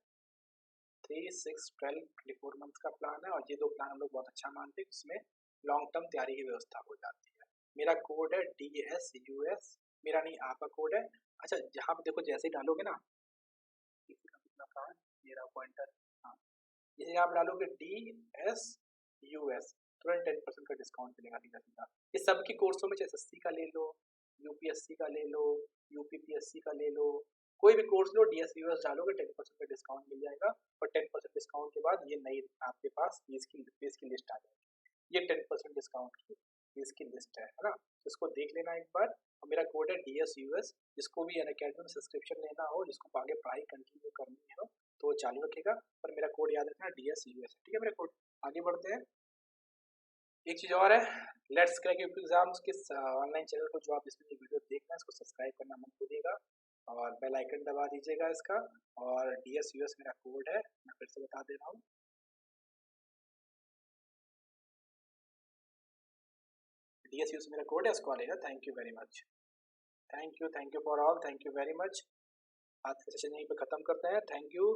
3, 6, 12, 24 मंथ का प्लान है, और ये 2 प्लान हम लोग बहुत अच्छा मानते हैं, इसमें लॉन्ग टर्म तैयारी की व्यवस्था हो जाती है। मेरा कोड है DSUS, मेरा नहीं आपका कोड है। अच्छा, जहाँ पे देखो जैसे ही डालोगे ना, किसी का कितना कहाँ है मेरा पॉइंटर, हाँ, जैसे आप डालोगे DSUS, तुरंत 10% का डिस्काउंट मिलेगा सीधा सीधा। ये सबके कोर्सों में, चाहे SSC का ले लो, UPSC का ले लो, UPPSC का ले लो, कोई भी कोर्स लो, DSUS डालोगे 10% का डिस्काउंट मिल जाएगा। और 10% डिस्काउंट के बाद ये नई आपके पास फीस की लिस्ट आ जाएगी। ये 10% डिस्काउंट की फीस की लिस्ट है ना, तो इसको देख लेना एक बार। और मेरा कोड है DSUS। जिसको भी अनअकैडमी में सब्सक्रिप्शन लेना हो, जिसको आगे पढ़ाई कंटिन्यू करनी हो, तो वो चालू रखेगा, पर मेरा कोड याद रखना, DSUS, ठीक है मेरा कोड। आगे बढ़ते हैं। एक चीज़ और है, लेट्स क्रैक यूपी एग्जाम्स के ऑनलाइन चैनल को, जो आप इसमें वीडियो देख रहे हैं, इसको सब्सक्राइब करना मत भूलिएगा, और बेल आइकन दबा दीजिएगा इसका। और DSUS मेरा कोड है, मैं फिर से बता दे रहा हूँ, DSUS मेरा कोड है, इसको आ लेगा। Thank you very much, thank you for all, thank you very much. आज का सेशन यहीं पे ख़त्म करते हैं, थैंक यू।